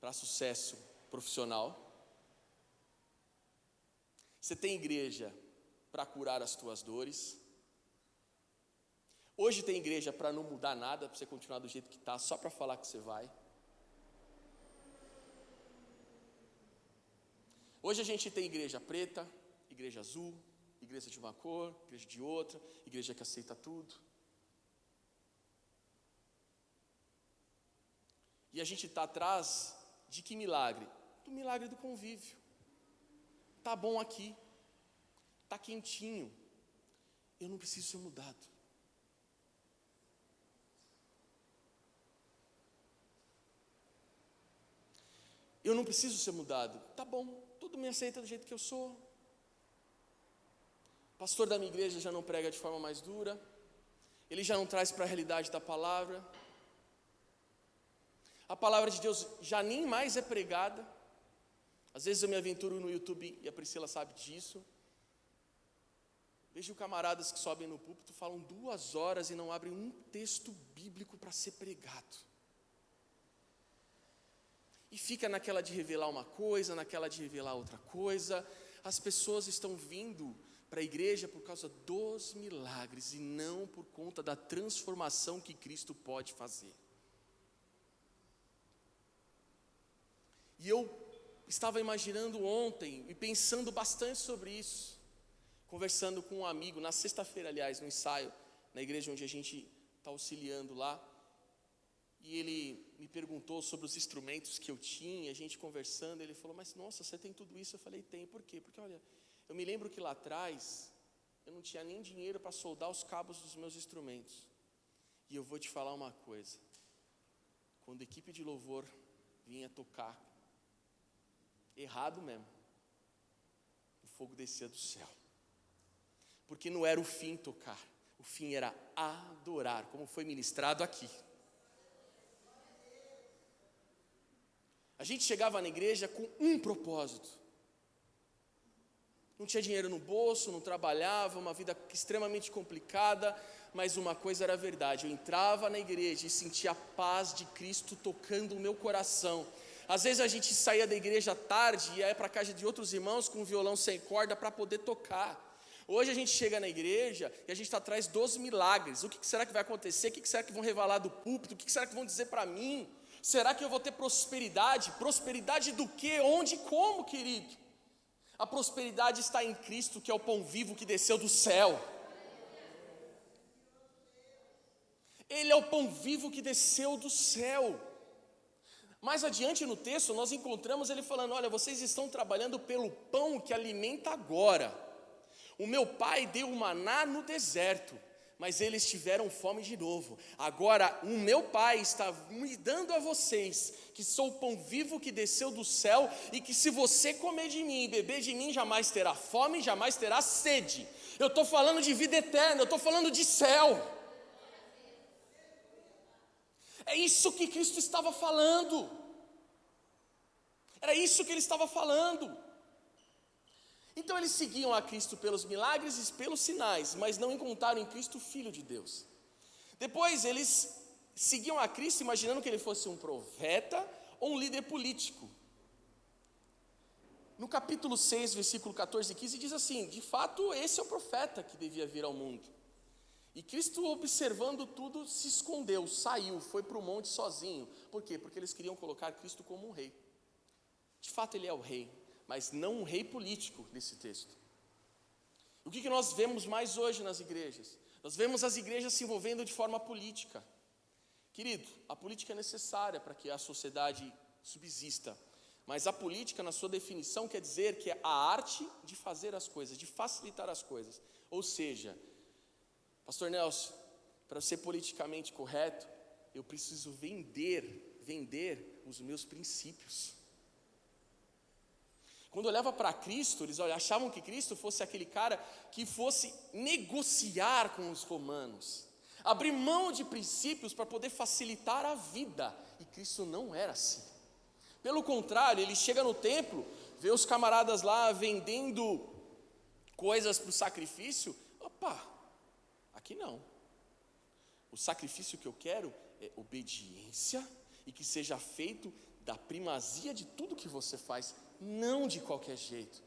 para sucesso profissional. Você tem igreja para curar as tuas dores. Hoje tem igreja para não mudar nada, para você continuar do jeito que está, só para falar que você vai. Hoje a gente tem igreja preta, igreja azul, igreja de uma cor, igreja de outra, igreja que aceita tudo. E a gente está atrás de que milagre? Do milagre do convívio. Tá bom aqui, tá quentinho, eu não preciso ser mudado. Eu não preciso ser mudado. Tá bom, tudo me aceita do jeito que eu sou. O pastor da minha igreja já não prega de forma mais dura. Ele já não traz para a realidade da palavra. A palavra de Deus já nem mais é pregada. Às vezes eu me aventuro no YouTube, e a Priscila sabe disso. Vejo camaradas que sobem no púlpito, falam 2 horas e não abrem um texto bíblico para ser pregado. E fica naquela de revelar uma coisa, naquela de revelar outra coisa. As pessoas estão vindo para a igreja por causa dos milagres e não por conta da transformação que Cristo pode fazer. E eu estava imaginando ontem e pensando bastante sobre isso, conversando com um amigo, na sexta-feira, aliás, no ensaio, na igreja onde a gente está auxiliando lá. E ele me perguntou sobre os instrumentos que eu tinha, a gente conversando, ele falou, mas nossa, você tem tudo isso? Eu falei, tem, por quê? Porque olha, eu me lembro que lá atrás, eu não tinha nem dinheiro para soldar os cabos dos meus instrumentos. E eu vou te falar uma coisa, quando a equipe de louvor vinha tocar, errado mesmo, o fogo descia do céu. Porque não era o fim tocar, o fim era adorar, como foi ministrado aqui. A gente chegava na igreja com um propósito. Não tinha dinheiro no bolso, não trabalhava, uma vida extremamente complicada, mas uma coisa era verdade, eu entrava na igreja e sentia a paz de Cristo tocando o meu coração. Às vezes a gente saía da igreja tarde e ia para a casa de outros irmãos com um violão sem corda para poder tocar. Hoje a gente chega na igreja e a gente está atrás dos milagres. O que será que vai acontecer? O que será que vão revelar do púlpito? O que será que vão dizer para mim? Será que eu vou ter prosperidade? Prosperidade do quê? Onde? Como, querido? A prosperidade está em Cristo, que é o pão vivo que desceu do céu. Ele é o pão vivo que desceu do céu. Mais adiante no texto, nós encontramos ele falando, olha, vocês estão trabalhando pelo pão que alimenta agora. O meu pai deu o maná no deserto, mas eles tiveram fome de novo. Agora, o meu pai está me dando a vocês, que sou o pão vivo que desceu do céu, e que se você comer de mim e beber de mim, jamais terá fome, jamais terá sede. Eu estou falando de vida eterna, eu estou falando de céu. É isso que Cristo estava falando. Era isso que ele estava falando. Então eles seguiam a Cristo pelos milagres e pelos sinais, mas não encontraram em Cristo o Filho de Deus. Depois eles seguiam a Cristo imaginando que ele fosse um profeta ou um líder político. No capítulo 6, versículo 14 e 15 diz assim, de fato esse é o profeta que devia vir ao mundo. E Cristo, observando tudo, se escondeu, saiu, foi para o monte sozinho. Por quê? Porque eles queriam colocar Cristo como um rei. De fato ele é o rei, mas não um rei político nesse texto. O que nós vemos mais hoje nas igrejas? Nós vemos as igrejas se envolvendo de forma política. Querido, a política é necessária para que a sociedade subsista, mas a política, na sua definição, quer dizer que é a arte de fazer as coisas, de facilitar as coisas. Ou seja, Pastor Nelson, para ser politicamente correto, eu preciso vender os meus princípios. Quando olhava para Cristo, eles achavam que Cristo fosse aquele cara que fosse negociar com os romanos, abrir mão de princípios para poder facilitar a vida, e Cristo não era assim. Pelo contrário, ele chega no templo, vê os camaradas lá vendendo coisas para o sacrifício, opa, aqui não. O sacrifício que eu quero é obediência e que seja feito da primazia de tudo que você faz, não de qualquer jeito.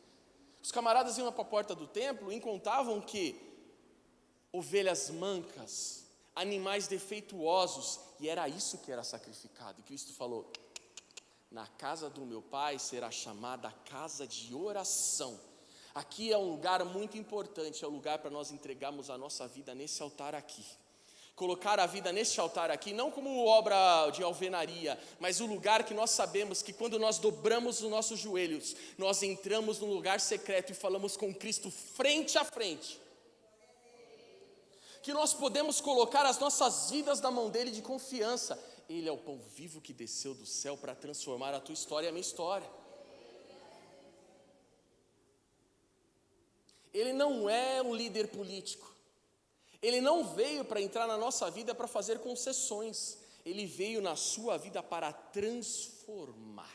Os camaradas iam para a porta do templo e encontravam que ovelhas mancas, animais defeituosos, e era isso que era sacrificado. E Cristo falou: na casa do meu Pai será chamada casa de oração. Aqui é um lugar muito importante, é o lugar para nós entregarmos a nossa vida nesse altar aqui. Colocar a vida neste altar aqui, não como obra de alvenaria, mas o lugar que nós sabemos que quando nós dobramos os nossos joelhos, nós entramos no lugar secreto e falamos com Cristo frente a frente. Que nós podemos colocar as nossas vidas na mão dele de confiança. Ele é o pão vivo que desceu do céu para transformar a tua história e a minha história. Ele não é um líder político. Ele não veio para entrar na nossa vida para fazer concessões. Ele veio na sua vida para transformar.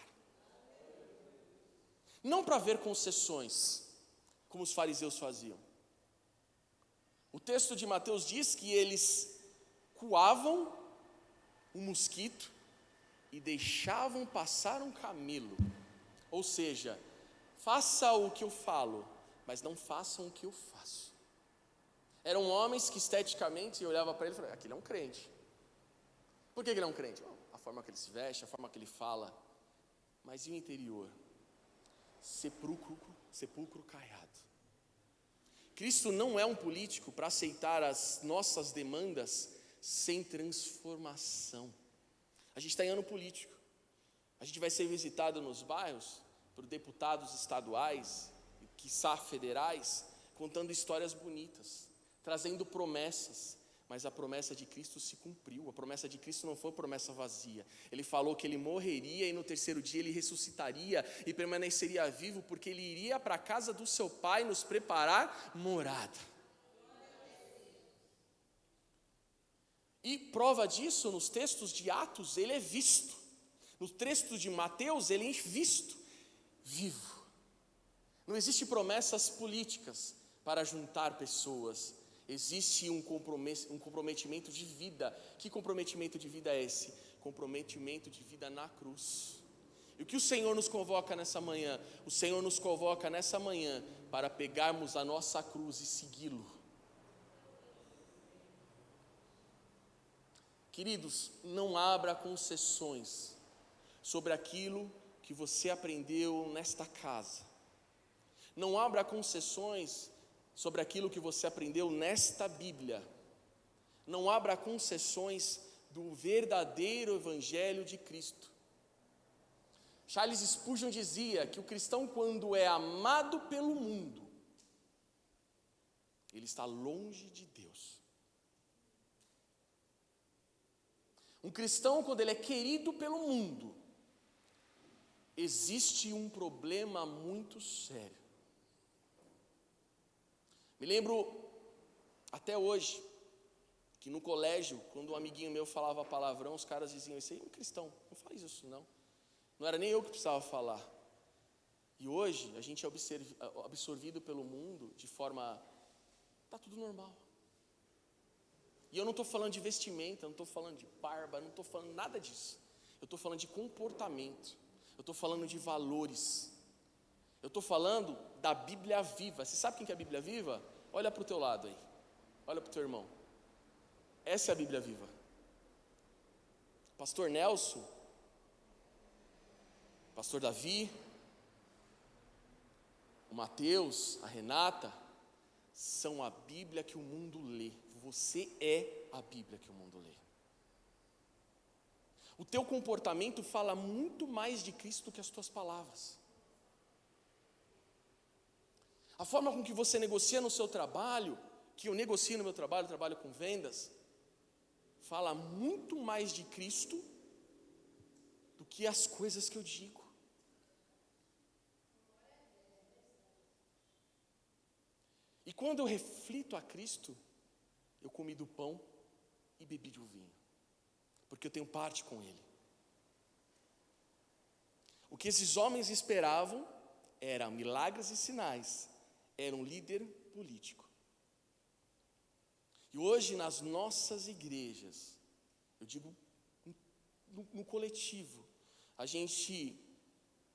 Não para ver concessões, como os fariseus faziam. O texto de Mateus diz que eles coavam um mosquito e deixavam passar um camelo. Ou seja, faça o que eu falo, mas não façam o que eu faço. Eram homens que esteticamente eu olhava para ele e falava: aquele é um crente. Por que ele é um crente? A forma que ele se veste, a forma que ele fala. Mas e o interior? Sepulcro caiado. Cristo não é um político para aceitar as nossas demandas sem transformação. A gente está em ano político. A gente vai ser visitado nos bairros por deputados estaduais, quiçá federais, contando histórias bonitas, trazendo promessas. Mas a promessa de Cristo se cumpriu. A promessa de Cristo não foi promessa vazia. Ele falou que ele morreria e no terceiro dia ele ressuscitaria e permaneceria vivo, porque ele iria para a casa do seu Pai nos preparar morada. E prova disso, nos textos de Atos ele é visto. Nos textos de Mateus ele é visto, vivo. Não existe promessas políticas para juntar pessoas. Existe um comprometimento de vida. Que comprometimento de vida é esse? Comprometimento de vida na cruz. E o que o Senhor nos convoca nessa manhã? O Senhor nos convoca nessa manhã para pegarmos a nossa cruz e segui-lo. Queridos, não abra concessões sobre aquilo que você aprendeu nesta casa. Não abra concessões sobre aquilo que você aprendeu nesta Bíblia. Não abra concessões do verdadeiro Evangelho de Cristo. Charles Spurgeon dizia que o cristão, quando é amado pelo mundo, ele está longe de Deus. Um cristão, quando ele é querido pelo mundo, existe um problema muito sério. Me lembro até hoje que no colégio, quando um amiguinho meu falava palavrão, os caras diziam: esse aí é um cristão, não faz isso não. Não era nem eu que precisava falar. E hoje a gente é absorvido pelo mundo de forma, está tudo normal. E eu não estou falando de vestimenta, não estou falando de barba, não estou falando nada disso. Eu estou falando de comportamento, eu estou falando de valores. Eu estou falando da Bíblia viva. Você sabe quem que é a Bíblia viva? Olha para o teu lado aí. Olha para o teu irmão. Essa é a Bíblia viva. Pastor Nelson, Pastor Davi, o Mateus, a Renata, são a Bíblia que o mundo lê. Você é a Bíblia que o mundo lê. O teu comportamento fala muito mais de Cristo do que as tuas palavras. A forma com que você negocia no seu trabalho, que eu negocio no meu trabalho, trabalho com vendas, fala muito mais de Cristo do que as coisas que eu digo. E quando eu reflito a Cristo, eu comi do pão e bebi do vinho, porque eu tenho parte com Ele. O que esses homens esperavam eram milagres e sinais. Era um líder político. E hoje nas nossas igrejas, eu digo no coletivo, a gente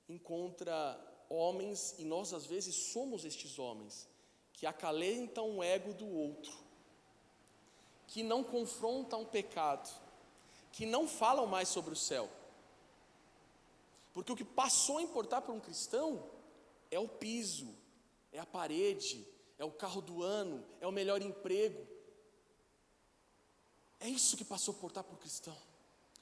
encontra homens, e nós às vezes somos estes homens, que acalentam o ego do outro, que não confrontam o pecado, que não falam mais sobre o céu. Porque o que passou a importar para um cristão é o piso, é a parede, é o carro do ano, é o melhor emprego. É isso que passou a importar para o cristão,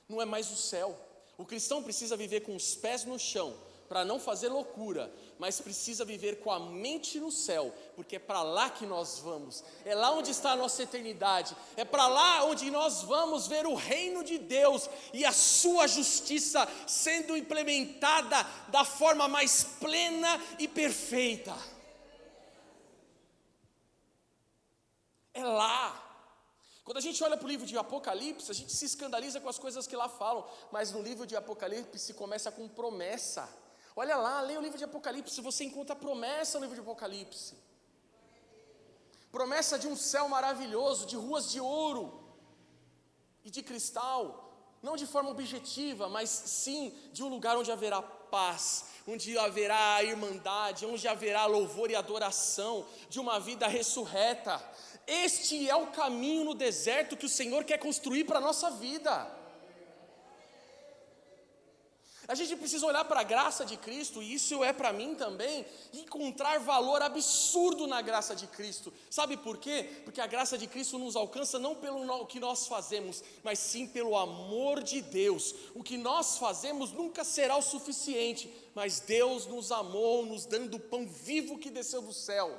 não é mais o céu. O cristão precisa viver com os pés no chão, para não fazer loucura, mas precisa viver com a mente no céu, porque é para lá que nós vamos, é lá onde está a nossa eternidade, é para lá onde nós vamos ver o reino de Deus e a sua justiça sendo implementada da forma mais plena e perfeita. É lá. Quando a gente olha para o livro de Apocalipse, a gente se escandaliza com as coisas que lá falam, mas no livro de Apocalipse começa com promessa. Olha lá, leia o livro de Apocalipse, você encontra promessa no livro de Apocalipse. Promessa de um céu maravilhoso, de ruas de ouro e de cristal, não de forma objetiva, mas sim de um lugar onde haverá paz, onde haverá irmandade, onde haverá louvor e adoração, de uma vida ressurreta. Este é o caminho no deserto que o Senhor quer construir para a nossa vida. A gente precisa olhar para a graça de Cristo, e isso é para mim também, e encontrar valor absurdo na graça de Cristo. Sabe por quê? Porque a graça de Cristo nos alcança não pelo que nós fazemos, mas sim pelo amor de Deus. O que nós fazemos nunca será o suficiente, mas Deus nos amou, nos dando o pão vivo que desceu do céu.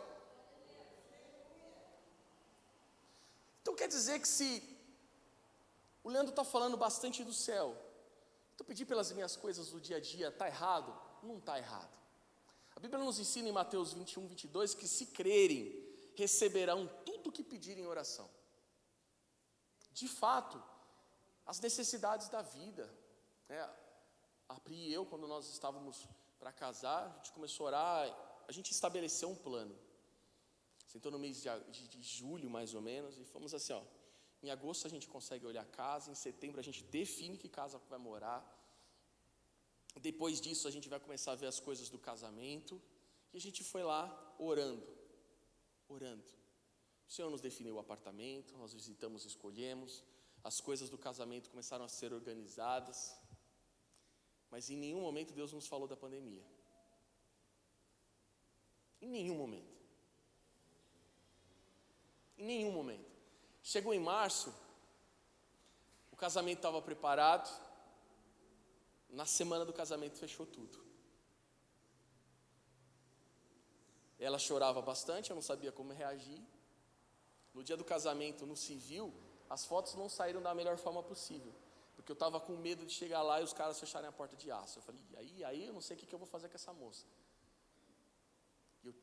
Então quer dizer que se o Leandro está falando bastante do céu, então pedir pelas minhas coisas do dia a dia está errado? Não está errado. A Bíblia nos ensina em Mateus 21, 22 que se crerem, receberão tudo o que pedirem em oração. De fato, as necessidades da vida, né? A Pri e eu, quando nós estávamos para casar, a gente começou a orar, a gente estabeleceu um plano. Sentou no mês de julho, mais ou menos, e fomos assim, ó. Em agosto a gente consegue olhar a casa, em setembro a gente define que casa vai morar. Depois disso a gente vai começar a ver as coisas do casamento. E a gente foi lá orando. O Senhor nos definiu o apartamento, nós visitamos, escolhemos. As coisas do casamento começaram a ser organizadas. Mas em nenhum momento Deus nos falou da pandemia. Em nenhum momento. Em nenhum momento. Chegou em março, o casamento estava preparado, na semana do casamento fechou tudo. Ela chorava bastante, eu não sabia como reagir. No dia do casamento, no civil, as fotos não saíram da melhor forma possível, porque eu estava com medo de chegar lá e os caras fecharem a porta de aço. Eu falei, aí eu não sei o que eu vou fazer com essa moça.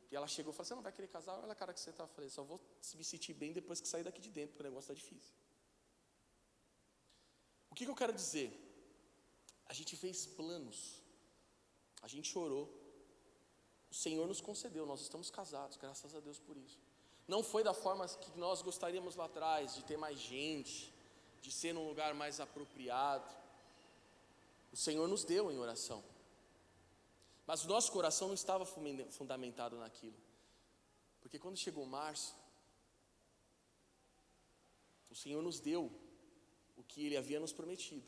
E ela chegou e falou, você não vai querer casar? Olha a cara que você está. Eu falei, só vou me sentir bem depois que sair daqui de dentro, porque o negócio está difícil. O que eu quero dizer? A gente fez planos, a gente orou, o Senhor nos concedeu, nós estamos casados, graças a Deus por isso. Não foi da forma que nós gostaríamos lá atrás, de ter mais gente, de ser num lugar mais apropriado. O Senhor nos deu em oração. Mas o nosso coração não estava fundamentado naquilo. Porque quando chegou março, o Senhor nos deu o que Ele havia nos prometido.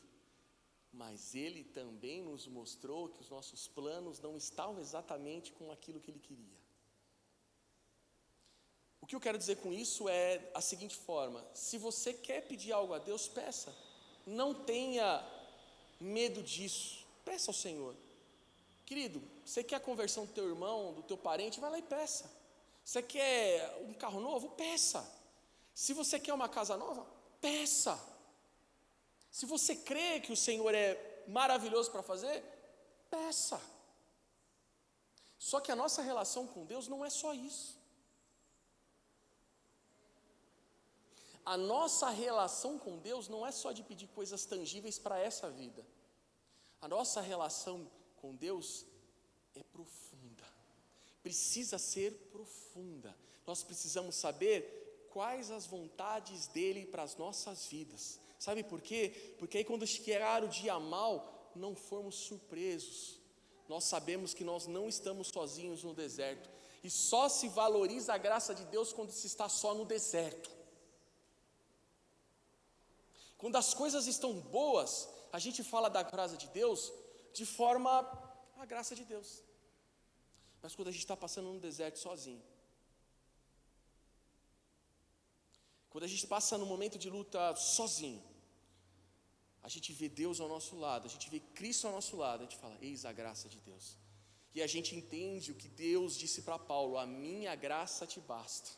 Mas Ele também nos mostrou que os nossos planos não estavam exatamente com aquilo que Ele queria. O que eu quero dizer com isso é a seguinte forma: se você quer pedir algo a Deus, peça. Não tenha medo disso. Peça ao Senhor. Querido, você quer a conversão do teu irmão, do teu parente, vai lá e peça. Você quer um carro novo? Peça. Se você quer uma casa nova, peça. Se você crê que o Senhor é maravilhoso para fazer, peça. Só que a nossa relação com Deus não é só isso. A nossa relação com Deus não é só de pedir coisas tangíveis para essa vida. A nossa relação com Deus é profunda, precisa ser profunda. Nós precisamos saber quais as vontades dEle para as nossas vidas. Sabe por quê? Porque aí quando chegar o dia mau, não formos surpresos. Nós sabemos que nós não estamos sozinhos no deserto, e só se valoriza a graça de Deus quando se está só no deserto. Quando as coisas estão boas, a gente fala da graça de Deus de forma a graça de Deus. Mas quando a gente está passando num deserto sozinho, quando a gente passa num momento de luta sozinho, a gente vê Deus ao nosso lado, a gente vê Cristo ao nosso lado, a gente fala, eis a graça de Deus. E a gente entende o que Deus disse para Paulo, a minha graça te basta.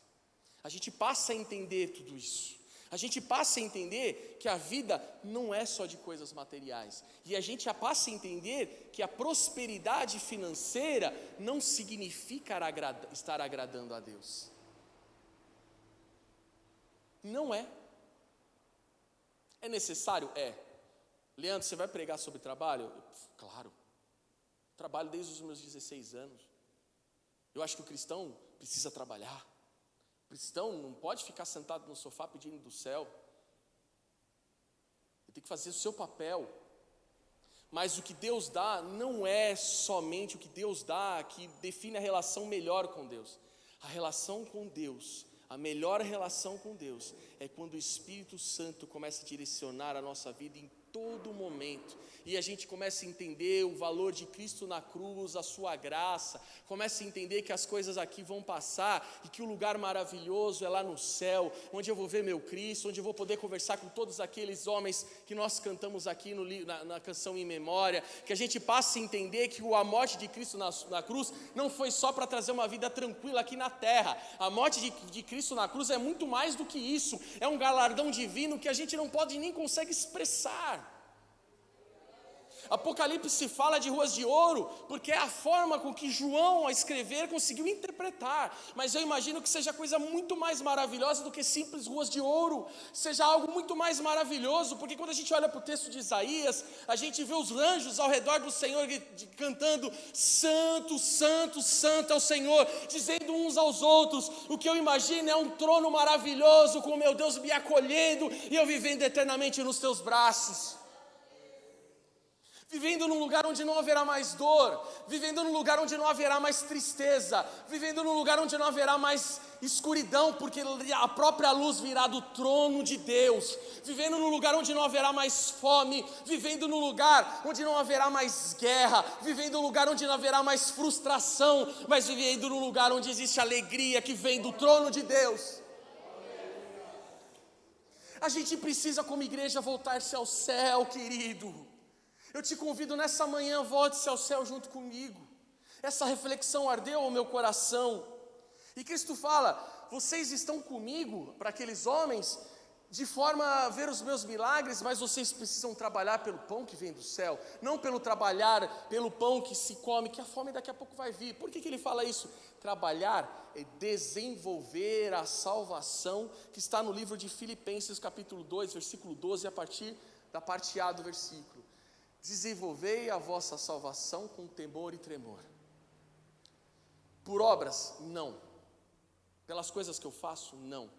A gente passa a entender tudo isso. A gente passa a entender que a vida não é só de coisas materiais. E a gente passa a entender que a prosperidade financeira não significa estar agradando a Deus. Não é. É necessário? É. Leandro, você vai pregar sobre trabalho? Claro. Trabalho desde os meus 16 anos. Eu acho que o cristão precisa trabalhar. O cristão não pode ficar sentado no sofá pedindo do céu. Ele tem que fazer o seu papel. Mas o que Deus dá não é somente o que Deus dá que define a relação melhor com Deus. A relação com Deus, a melhor relação com Deus, é quando o Espírito Santo começa a direcionar a nossa vida em todo momento, e a gente começa a entender o valor de Cristo na cruz, a sua graça, começa a entender que as coisas aqui vão passar, e que o lugar maravilhoso é lá no céu, onde eu vou ver meu Cristo, onde eu vou poder conversar com todos aqueles homens que nós cantamos aqui na canção Em Memória, que a gente passa a entender que a morte de Cristo na cruz, não foi só para trazer uma vida tranquila aqui na terra, a morte de Cristo na cruz é muito mais do que isso, é um galardão divino que a gente não pode nem consegue expressar. Apocalipse fala de ruas de ouro, porque é a forma com que João, a escrever, conseguiu interpretar. Mas eu imagino que seja coisa muito mais maravilhosa do que simples ruas de ouro. Seja algo muito mais maravilhoso, porque quando a gente olha para o texto de Isaías, a gente vê os anjos ao redor do Senhor cantando Santo, Santo, Santo é o Senhor, dizendo uns aos outros. O que eu imagino é um trono maravilhoso, com o meu Deus me acolhendo e eu vivendo eternamente nos teus braços. Vivendo num lugar onde não haverá mais dor, vivendo num lugar onde não haverá mais tristeza, vivendo num lugar onde não haverá mais escuridão, porque a própria luz virá do trono de Deus, vivendo num lugar onde não haverá mais fome, vivendo num lugar onde não haverá mais guerra, vivendo num lugar onde não haverá mais frustração, mas vivendo num lugar onde existe alegria que vem do trono de Deus. A gente precisa como igreja voltar-se ao céu, querido. Eu te convido nessa manhã, volte-se ao céu junto comigo. Essa reflexão ardeu ao meu coração. E Cristo fala, vocês estão comigo, para aqueles homens, de forma a ver os meus milagres, mas vocês precisam trabalhar pelo pão que vem do céu, não pelo trabalhar pelo pão que se come, que a fome daqui a pouco vai vir. Por que ele fala isso? Trabalhar é desenvolver a salvação, que está no livro de Filipenses capítulo 2, versículo 12, a partir da parte A do versículo. Desenvolvei a vossa salvação com temor e tremor. Por obras, não. Pelas coisas que eu faço, não.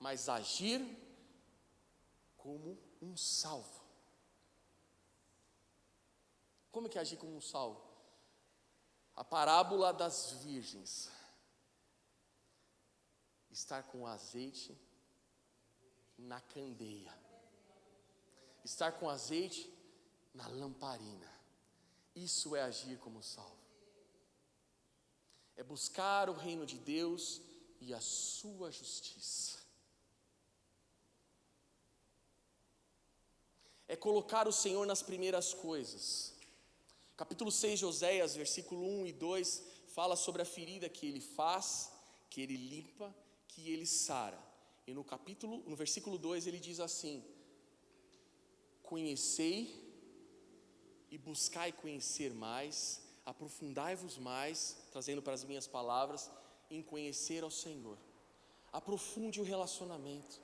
Mas agir como um salvo. Como é que é agir como um salvo? A parábola das virgens. Estar com azeite na candeia. Estar com azeite na lamparina. Isso é agir como salvo. É buscar o reino de Deus e a sua justiça. É colocar o Senhor nas primeiras coisas. Capítulo 6 de Oséias, versículo 1 e 2, fala sobre a ferida que ele faz, que ele limpa, que ele sara. E no versículo 2 ele diz assim: conhecei e buscai conhecer mais, aprofundai-vos mais, trazendo para as minhas palavras, em conhecer ao Senhor. Aprofunde o relacionamento.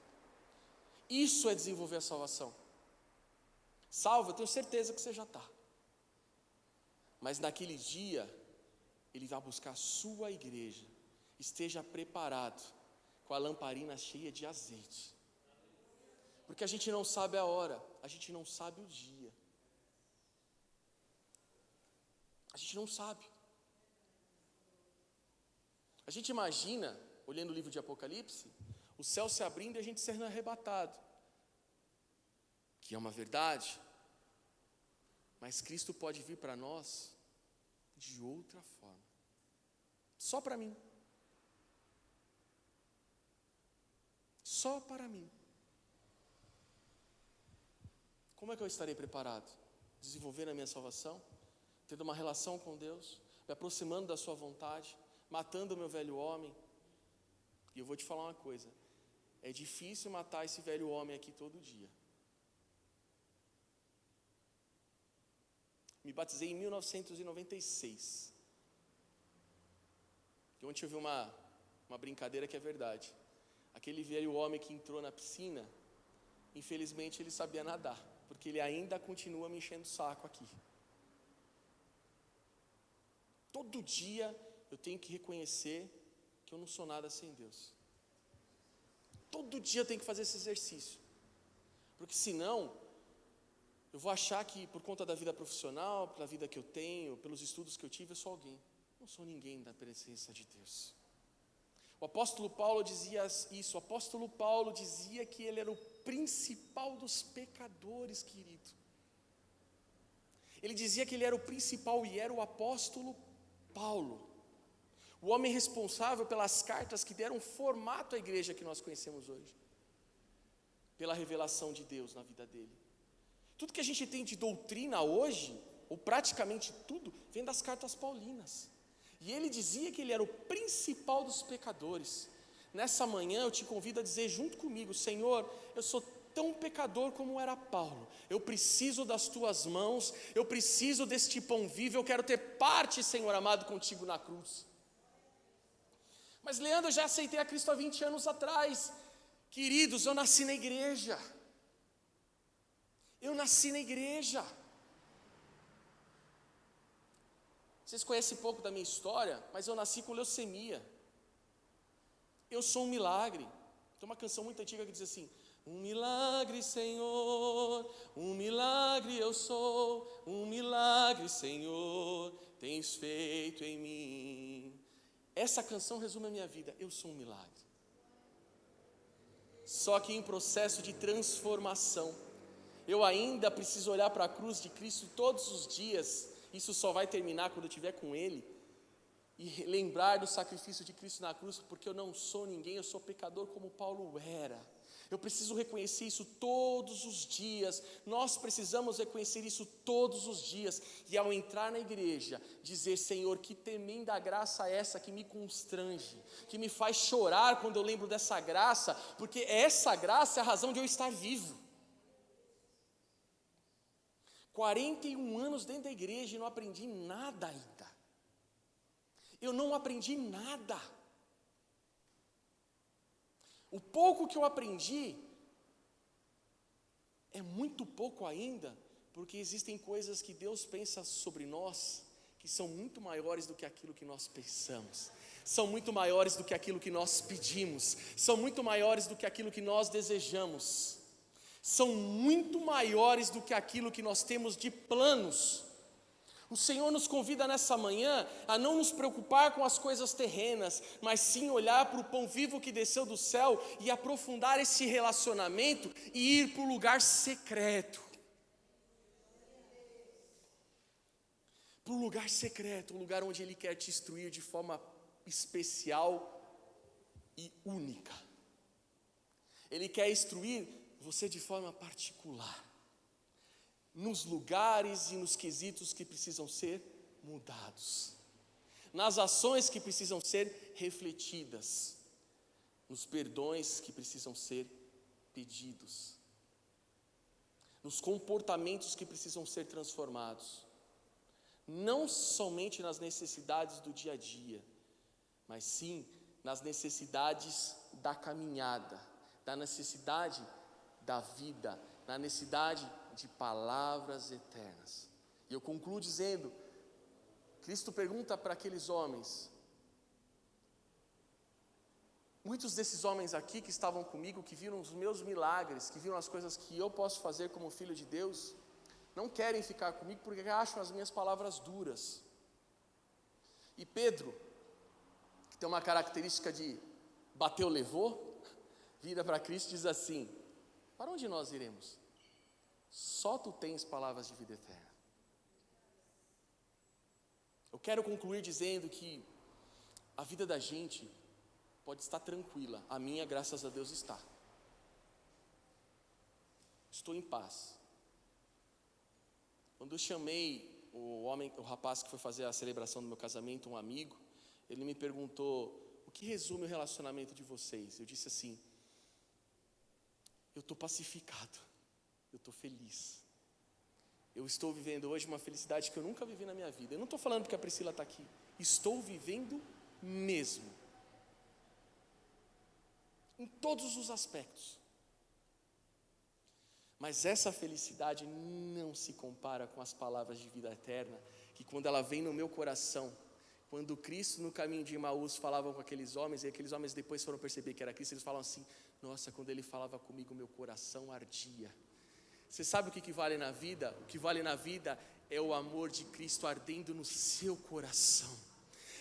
Isso é desenvolver a salvação. Salvo, eu tenho certeza que você já está. Mas naquele dia, Ele vai buscar a sua igreja. Esteja preparado, com a lamparina cheia de azeite. Porque a gente não sabe a hora, a gente não sabe o dia. A gente não sabe. A gente imagina, olhando o livro de Apocalipse, o céu se abrindo e a gente sendo arrebatado. que é uma verdade, mas Cristo pode vir para nós de outra forma. Só para mim. Só para mim. Como é que eu estarei preparado? Desenvolvendo a minha salvação, tendo uma relação com Deus, me aproximando da sua vontade, matando o meu velho homem. E eu vou te falar uma coisa, é difícil matar esse velho homem aqui todo dia. Me batizei em 1996. E ontem eu vi uma brincadeira que é verdade. Aquele velho homem que entrou na piscina, infelizmente ele sabia nadar, porque ele ainda continua me enchendo o saco aqui. Todo dia eu tenho que reconhecer que eu não sou nada sem Deus. Todo dia eu tenho que fazer esse exercício, porque senão eu vou achar que por conta da vida profissional, pela vida que eu tenho, pelos estudos que eu tive, eu sou alguém. Não sou ninguém da presença de Deus. O apóstolo Paulo dizia isso. O apóstolo Paulo dizia que ele era o principal dos pecadores, querido. Ele dizia que ele era o principal e era o apóstolo Paulo, o homem responsável pelas cartas que deram formato à igreja que nós conhecemos hoje, pela revelação de Deus na vida dele. Tudo que a gente tem de doutrina hoje, ou praticamente tudo, vem das cartas paulinas. E ele dizia que ele era o principal dos pecadores. Nessa manhã eu te convido a dizer junto comigo: Senhor, eu sou tão pecador como era Paulo. Eu preciso das tuas mãos, eu preciso deste pão vivo, eu quero ter parte, Senhor amado, contigo na cruz. Mas Leandro, eu já aceitei a Cristo há 20 anos atrás. Queridos, eu nasci na igreja. Eu nasci na igreja. Vocês conhecem pouco da minha história, mas eu nasci com leucemia. Eu sou um milagre. Tem uma canção muito antiga que diz assim: um milagre, Senhor, um milagre eu sou, um milagre, Senhor, tens feito em mim. Essa canção resume a minha vida. Eu sou um milagre. Só que em processo de transformação. Eu ainda preciso olhar para a cruz de Cristo todos os dias. Isso só vai terminar quando eu estiver com Ele. E lembrar do sacrifício de Cristo na cruz, porque eu não sou ninguém, eu sou pecador como Paulo era. Eu preciso reconhecer isso todos os dias. Nós precisamos reconhecer isso todos os dias. E ao entrar na igreja, dizer: Senhor, que tremenda graça é essa que me constrange, que me faz chorar quando eu lembro dessa graça, porque essa graça é a razão de eu estar vivo. 41 anos dentro da igreja e não aprendi nada ainda. Eu não aprendi nada. O pouco que eu aprendi é muito pouco ainda, porque existem coisas que Deus pensa sobre nós que são muito maiores do que aquilo que nós pensamos, são muito maiores do que aquilo que nós pedimos, são muito maiores do que aquilo que nós desejamos, são muito maiores do que aquilo que nós temos de planos. O Senhor nos convida nessa manhã a não nos preocupar com as coisas terrenas, mas sim olhar para o pão vivo que desceu do céu e aprofundar esse relacionamento e ir para o lugar secreto. Para o lugar secreto, o lugar onde Ele quer te instruir de forma especial e única. Ele quer instruir você de forma particular, nos lugares e nos quesitos que precisam ser mudados, nas ações que precisam ser refletidas, nos perdões que precisam ser pedidos, nos comportamentos que precisam ser transformados, não somente nas necessidades do dia a dia, mas sim nas necessidades da caminhada, da necessidade da vida, na necessidade de palavras eternas. E eu concluo dizendo, Cristo pergunta para aqueles homens, muitos desses homens aqui que estavam comigo, que viram os meus milagres, que viram as coisas que eu posso fazer como filho de Deus, não querem ficar comigo porque acham as minhas palavras duras. E Pedro, que tem uma característica de bateu, levou, vira para Cristo e diz assim: para onde nós iremos? Só tu tens palavras de vida eterna. Eu quero concluir dizendo que a vida da gente pode estar tranquila. A minha, graças a Deus, está. Estou em paz. Quando eu chamei o rapaz que foi fazer a celebração do meu casamento, um amigo, ele me perguntou: o que resume o relacionamento de vocês? Eu disse assim: eu estou pacificado, eu estou feliz. Eu estou vivendo hoje uma felicidade que eu nunca vivi na minha vida. Eu não estou falando porque a Priscila está aqui. Estou vivendo mesmo. Em todos os aspectos. Mas essa felicidade não se compara com as palavras de vida eterna, que quando ela vem no meu coração, quando Cristo no caminho de Emaús falava com aqueles homens, e aqueles homens depois foram perceber que era Cristo, eles falam assim: nossa, quando ele falava comigo, meu coração ardia. Você sabe o que vale na vida? O que vale na vida é o amor de Cristo ardendo no seu coração.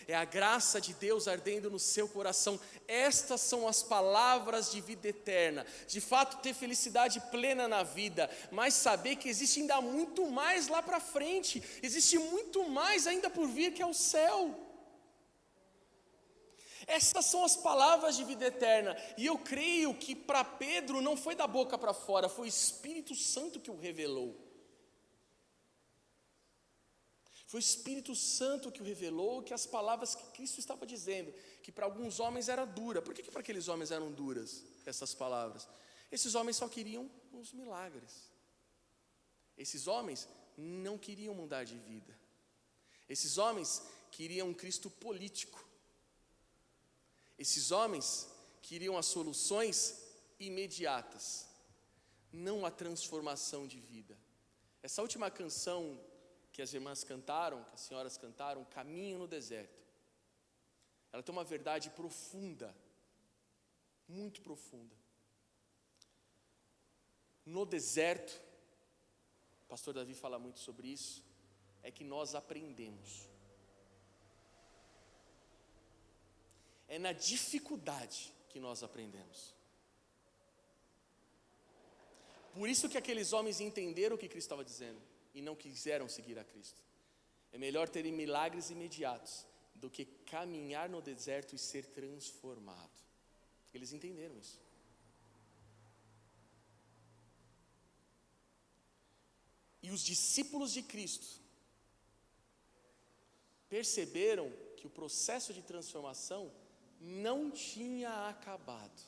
É a graça de Deus ardendo no seu coração. Estas são as palavras de vida eterna. De fato, ter felicidade plena na vida, mas saber que existe ainda muito mais lá para frente. Existe muito mais ainda por vir, que é o céu. Essas são as palavras de vida eterna. E eu creio que para Pedro não foi da boca para fora, foi o Espírito Santo que o revelou. Foi o Espírito Santo que o revelou, que as palavras que Cristo estava dizendo, que para alguns homens era dura. Por que para aqueles homens eram duras essas palavras? Esses homens só queriam os milagres. Esses homens não queriam mudar de vida. Esses homens queriam um Cristo político. Esses homens queriam as soluções imediatas, não a transformação de vida. Essa última canção que as irmãs cantaram, que as senhoras cantaram, Caminho no Deserto, ela tem uma verdade profunda, muito profunda. No deserto, o pastor Davi fala muito sobre isso, é que nós aprendemos. É na dificuldade que nós aprendemos. Por isso que aqueles homens entenderam o que Cristo estava dizendo e não quiseram seguir a Cristo. É melhor terem milagres imediatos do que caminhar no deserto e ser transformado. Eles entenderam isso. E os discípulos de Cristo perceberam que o processo de transformação não tinha acabado.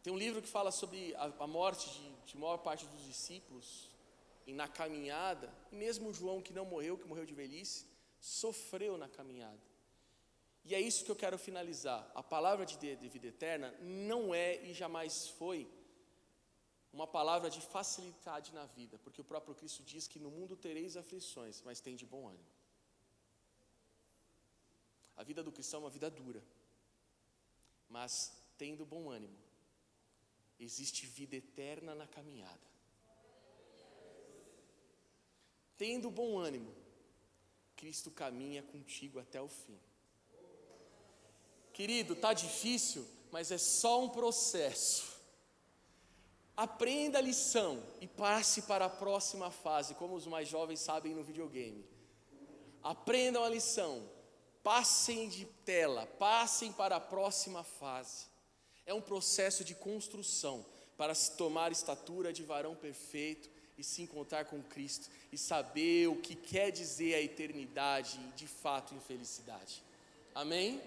Tem um livro que fala sobre a morte de maior parte dos discípulos, e na caminhada, e mesmo João que não morreu, que morreu de velhice, sofreu na caminhada. E é isso que eu quero finalizar. A palavra de vida eterna não é e jamais foi uma palavra de facilidade na vida, porque o próprio Cristo diz que no mundo tereis aflições, mas tem de bom ânimo. A vida do cristão é uma vida dura, mas tendo bom ânimo, existe vida eterna na caminhada. Tendo bom ânimo, Cristo caminha contigo até o fim. Querido, está difícil, mas é só um processo. Aprenda a lição e passe para a próxima fase, como os mais jovens sabem no videogame. Aprendam a lição. Passem de tela, passem para a próxima fase. É um processo de construção para se tomar estatura de varão perfeito e se encontrar com Cristo e saber o que quer dizer a eternidade e de fato em felicidade. Amém?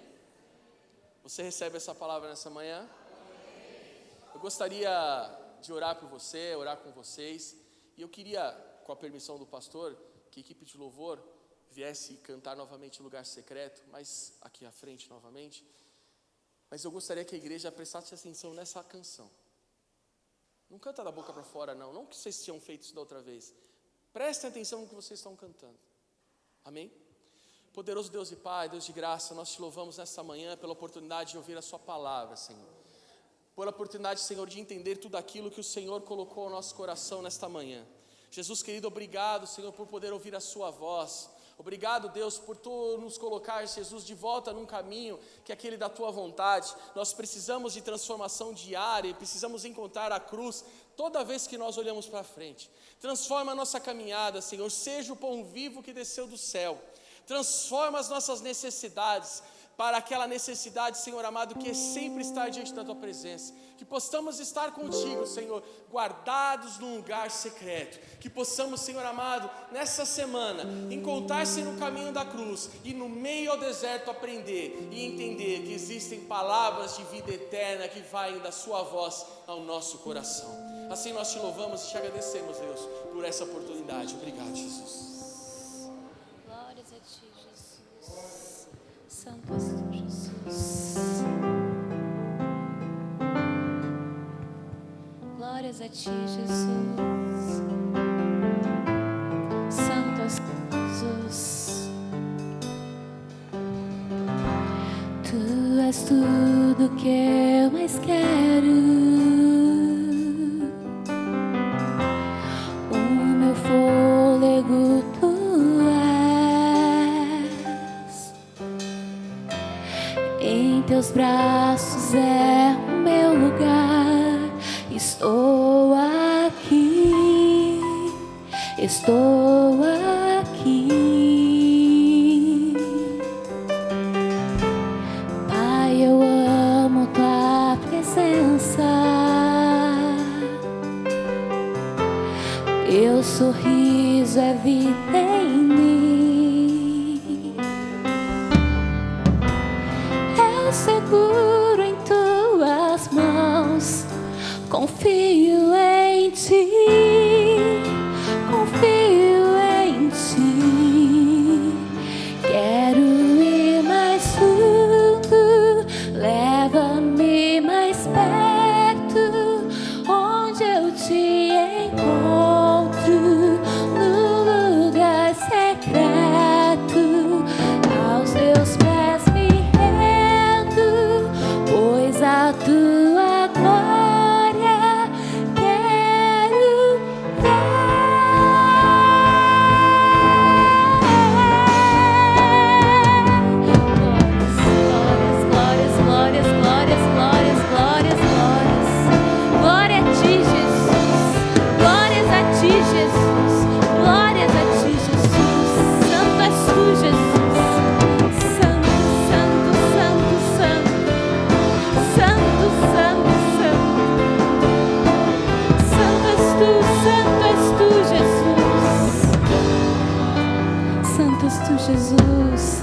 Você recebe essa palavra nessa manhã? Eu gostaria de orar por você, orar com vocês, e eu queria, com a permissão do pastor, que a equipe de louvor viesse cantar novamente em lugar secreto, mas aqui à frente novamente. Mas eu gostaria que a igreja prestasse atenção nessa canção. Não canta da boca para fora, não que vocês tinham feito isso da outra vez. Prestem atenção no que vocês estão cantando. Amém? Poderoso Deus e Pai, Deus de graça, nós te louvamos nessa manhã pela oportunidade de ouvir a sua palavra, Senhor. Pela oportunidade, Senhor, de entender tudo aquilo que o Senhor colocou ao nosso coração nesta manhã. Jesus querido, obrigado, Senhor, por poder ouvir a sua voz. Obrigado, Deus, por tu nos colocar, Jesus, de volta num caminho que é aquele da tua vontade. Nós precisamos de transformação diária, precisamos encontrar a cruz toda vez que nós olhamos para frente. Transforma a nossa caminhada, Senhor, seja o pão vivo que desceu do céu. Transforma as nossas necessidades para aquela necessidade, Senhor amado, que é sempre estar diante da Tua presença. Que possamos estar contigo, Senhor, guardados num lugar secreto. Que possamos, Senhor amado, nessa semana, encontrar-se no caminho da cruz e no meio ao deserto aprender e entender que existem palavras de vida eterna que vai da Sua voz ao nosso coração. Assim nós Te louvamos e Te agradecemos, Deus, por essa oportunidade. Obrigado, Jesus. Glórias a Ti, Jesus. Santo és Tu, Jesus. Glórias a Ti, Jesus. Santo és Tu, Jesus. Tu és tudo que eu mais quero. O meu fôlego Tu és. Em Teus braços é o meu lugar. Estou aqui, estou aqui. Pai, eu amo Tua presença. Teu sorriso é vida em mim. Eu seguro em Tuas mãos. Confio em Ti, confio em Ti. Quero ir mais fundo, leva-me mais perto, onde eu Te encontro, no lugar secreto. Aos Teus pés me rendo, pois a Tua glória Jesus.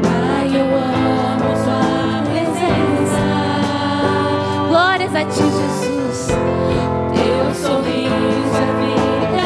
Pai, eu amo Tua presença. Glórias a Ti, Jesus. Teu sorriso é vida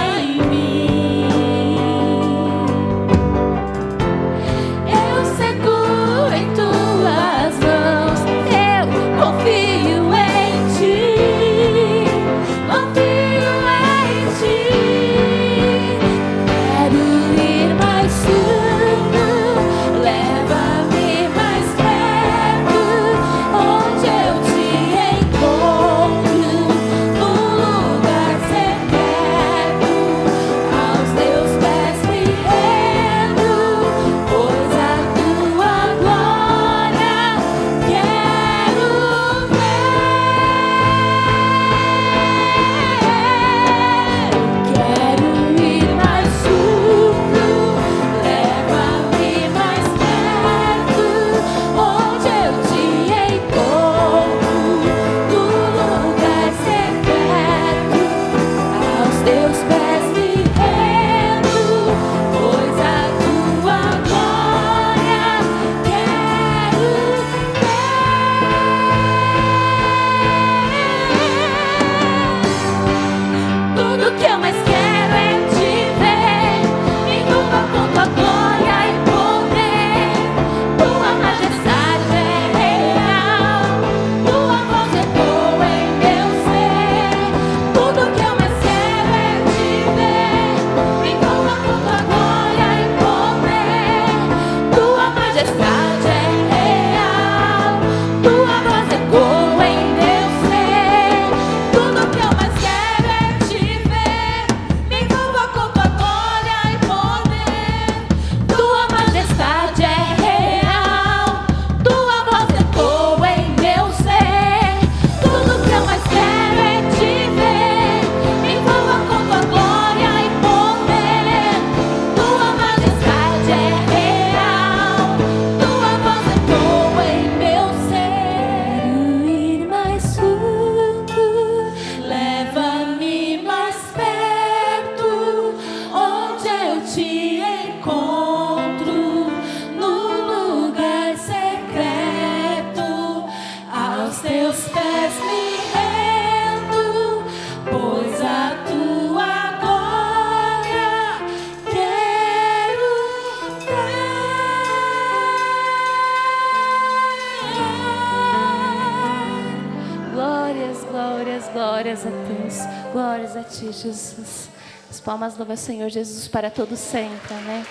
ti, Jesus. As palmas louvam o Senhor Jesus para todo sempre, amém.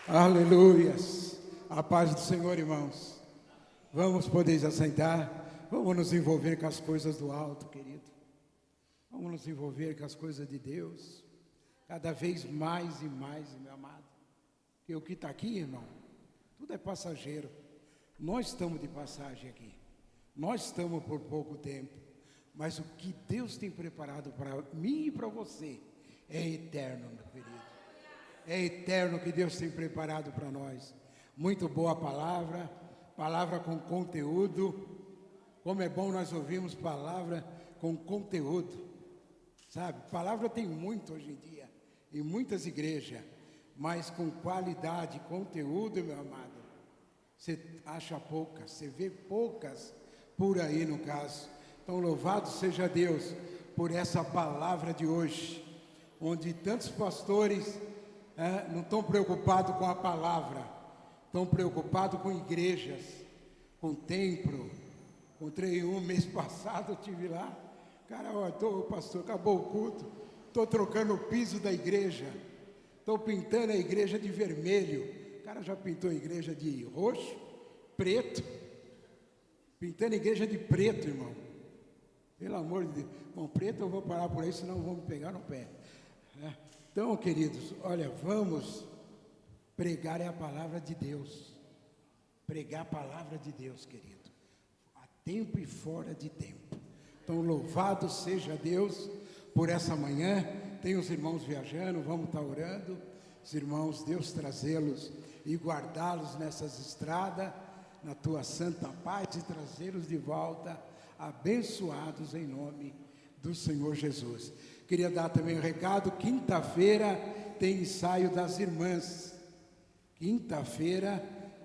Aleluias. A paz do Senhor, irmãos. Vamos poder assentar. Vamos nos envolver com as coisas do alto, querido. Vamos nos envolver com as coisas de Deus. Cada vez mais e mais, meu amado. Porque o que está aqui, irmão, tudo é passageiro. Nós estamos de passagem aqui. Nós estamos por pouco tempo. Mas o que Deus tem preparado para mim e para você é eterno, meu querido. É eterno que Deus tem preparado para nós. Muito boa palavra, palavra com conteúdo. Como é bom nós ouvirmos palavra com conteúdo. Sabe, palavra tem muito hoje em dia, em muitas igrejas, mas com qualidade, conteúdo, meu amado, você acha poucas, você vê poucas por aí no caso. Então louvado seja Deus por essa palavra de hoje, onde tantos pastores não estão preocupados com a palavra, estão preocupados com igrejas, com templo. Encontrei um mês passado, eu estive lá, cara, pastor, acabou o culto, estou trocando o piso da igreja, estou pintando a igreja de vermelho. O cara já pintou a igreja de roxo, preto, pintando a igreja de preto, irmão. Pelo amor de Deus. Bom, preto eu vou parar por aí, senão vão me pegar no pé. Então, queridos, olha, vamos pregar a palavra de Deus. Pregar a palavra de Deus, querido. A tempo e fora de tempo. Então, louvado seja Deus por essa manhã. Tem os irmãos viajando, vamos estar orando. Os irmãos, Deus trazê-los e guardá-los nessas estradas, na tua santa paz, e trazê-los de volta, abençoados em nome do Senhor Jesus. Queria dar também um recado, quinta-feira tem ensaio das irmãs. Quinta-feira,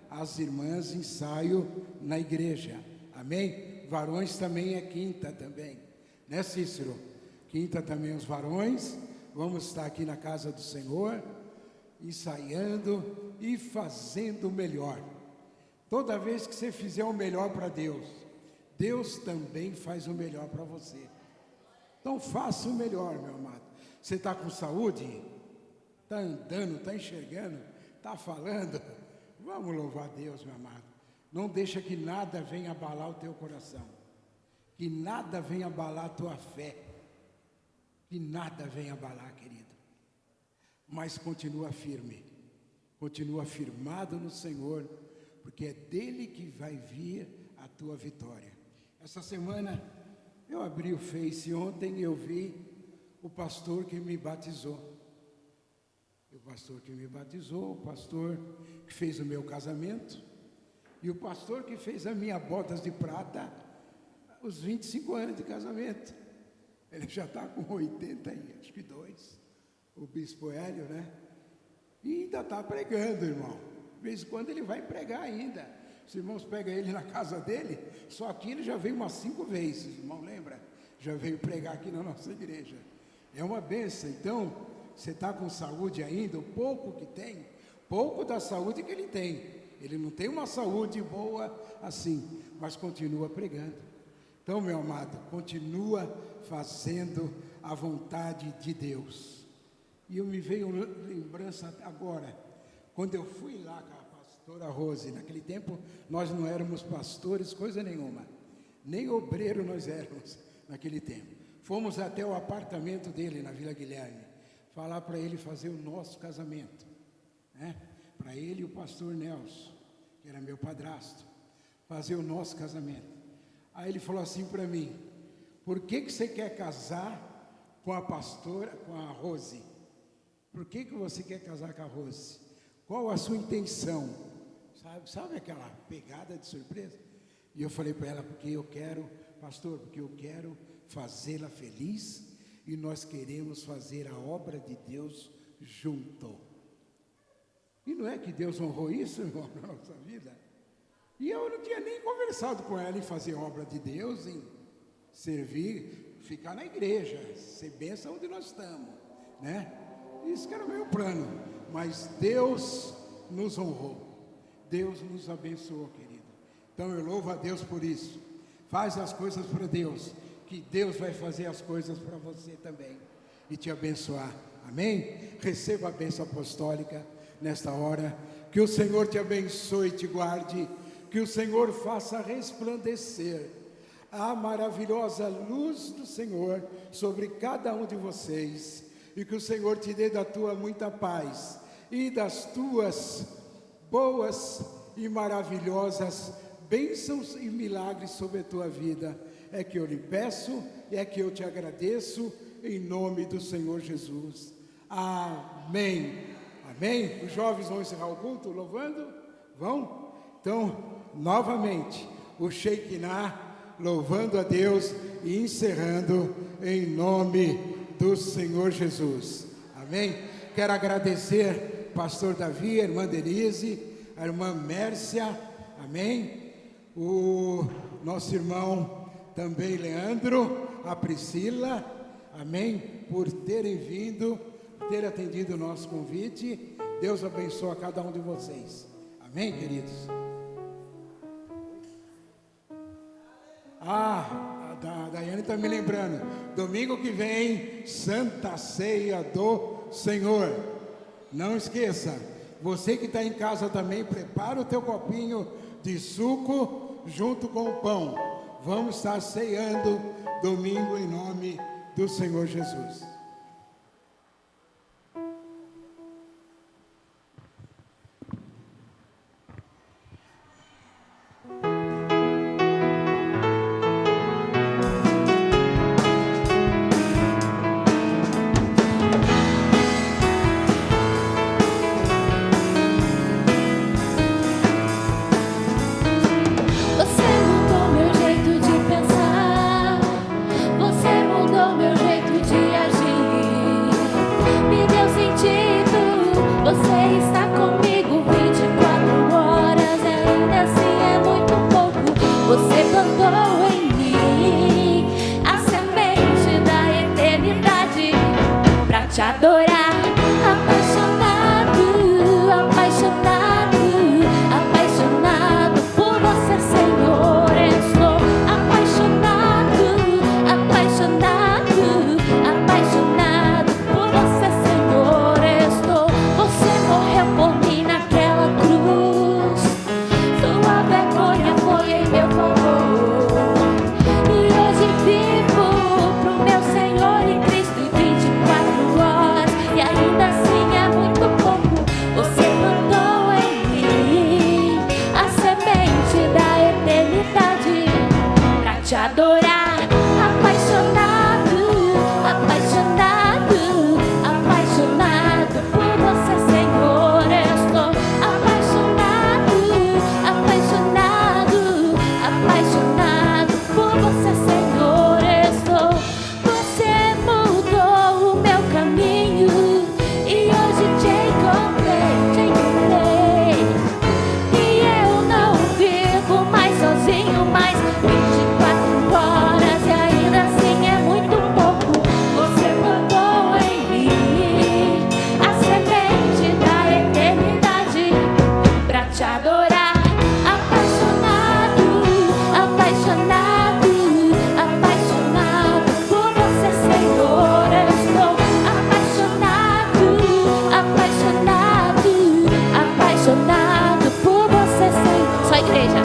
as irmãs ensaio na igreja, amém? Varões também é quinta também, né, Cícero? Quinta também os varões, vamos estar aqui na casa do Senhor, ensaiando e fazendo o melhor. Toda vez que você fizer o melhor para Deus, Deus também faz o melhor para você. Então faça o melhor, meu amado. Você está com saúde? Está andando, está enxergando, está falando? Vamos louvar Deus, meu amado. Não deixa que nada venha abalar o teu coração. Que nada venha abalar a tua fé. Que nada venha abalar, querido. Mas continua firme. Continua firmado no Senhor, porque é dele que vai vir a tua vitória. Essa semana eu abri o Face ontem e eu vi o pastor que me batizou. O pastor que me batizou, o pastor que fez o meu casamento e o pastor que fez a minha bodas de prata, os 25 anos de casamento. Ele já está com 82, o bispo Hélio, né? E ainda está pregando, irmão. De vez em quando ele vai pregar ainda. Os irmãos pegam ele na casa dele, só aqui ele já veio umas 5 vezes, irmão, lembra? Já veio pregar aqui na nossa igreja. É uma bênção. Então, você está com saúde ainda, o pouco que tem, pouco da saúde que ele tem. Ele não tem uma saúde boa assim, mas continua pregando. Então, meu amado, continua fazendo a vontade de Deus. E me veio lembrança agora, quando eu fui lá com a pastora Rose, naquele tempo nós não éramos pastores, coisa nenhuma, nem obreiro nós éramos naquele tempo. Fomos até o apartamento dele na Vila Guilherme, falar para ele fazer o nosso casamento, né? Para ele e o pastor Nelson, que era meu padrasto, fazer o nosso casamento. Aí ele falou assim para mim: por que você quer casar com a pastora, com a Rose? Por que você quer casar com a Rose? Qual a sua intenção? Sabe aquela pegada de surpresa? E eu falei para ela: porque eu quero, pastor, porque eu quero fazê-la feliz e nós queremos fazer a obra de Deus junto. E não é que Deus honrou isso, irmão, na nossa vida? E eu não tinha nem conversado com ela em fazer obra de Deus, em servir, ficar na igreja, ser bênção onde nós estamos, né? Isso que era o meu plano, mas Deus nos honrou, Deus nos abençoou, querido. Então eu louvo a Deus por isso. Faz as coisas para Deus, que Deus vai fazer as coisas para você também e te abençoar. Amém? Receba a bênção apostólica nesta hora. Que o Senhor te abençoe e te guarde. Que o Senhor faça resplandecer a maravilhosa luz do Senhor sobre cada um de vocês. E que o Senhor te dê da tua muita paz e das tuas boas e maravilhosas bênçãos e milagres sobre a tua vida. É que eu lhe peço e é que eu te agradeço em nome do Senhor Jesus. Amém. Amém. Os jovens vão encerrar o culto louvando? Vão? Então, novamente, o Shekinah louvando a Deus e encerrando em nome do Senhor Jesus. Amém. Quero agradecer pastor Davi, a irmã Denise, a irmã Mércia, amém? O nosso irmão também Leandro, a Priscila, amém? Por terem vindo, ter atendido o nosso convite. Deus abençoe a cada um de vocês. Amém, queridos? A Daiane está me lembrando. Domingo que vem, Santa Ceia do Senhor. Não esqueça. Você que está em casa também, prepara o teu copinho de suco junto com o pão. Vamos estar ceando domingo em nome do Senhor Jesus. Te adorar, apaixonado, apaixonado, apaixonado por você, Senhor. Estou apaixonado, apaixonado, apaixonado por você, Senhor. Estou, você morreu por mim naquela cruz. Sua vergonha foi em meu favor. E hoje vivo pro meu Senhor e Cristo e 24 horas. E ainda assim é muito pouco. Você plantou em mim a semente da eternidade pra te adorar. Apaixonado, apaixonado, apaixonado por você, Senhor. Estou apaixonado, apaixonado, apaixonado por você, Senhor. Estou, você mudou o meu caminho e hoje te encontrei. E eu não vivo mais sozinho, mais 24 horas e ainda assim é muito pouco. Você plantou em mim a semente da eternidade pra te adorar. Apaixonado, apaixonado, apaixonado por você, Senhor. Estou apaixonado, apaixonado, apaixonado por você, Senhor. Só igreja.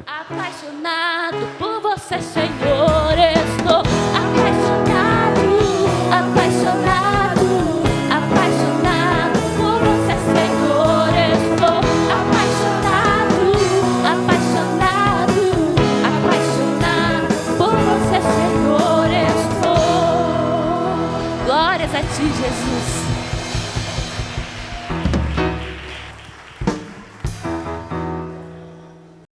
Apaixonado por você, Senhor. Estou apaixonado, apaixonado, apaixonado por você, Senhor. Estou apaixonado, apaixonado, apaixonado por você, Senhor. Estou. Glórias a ti, Jesus.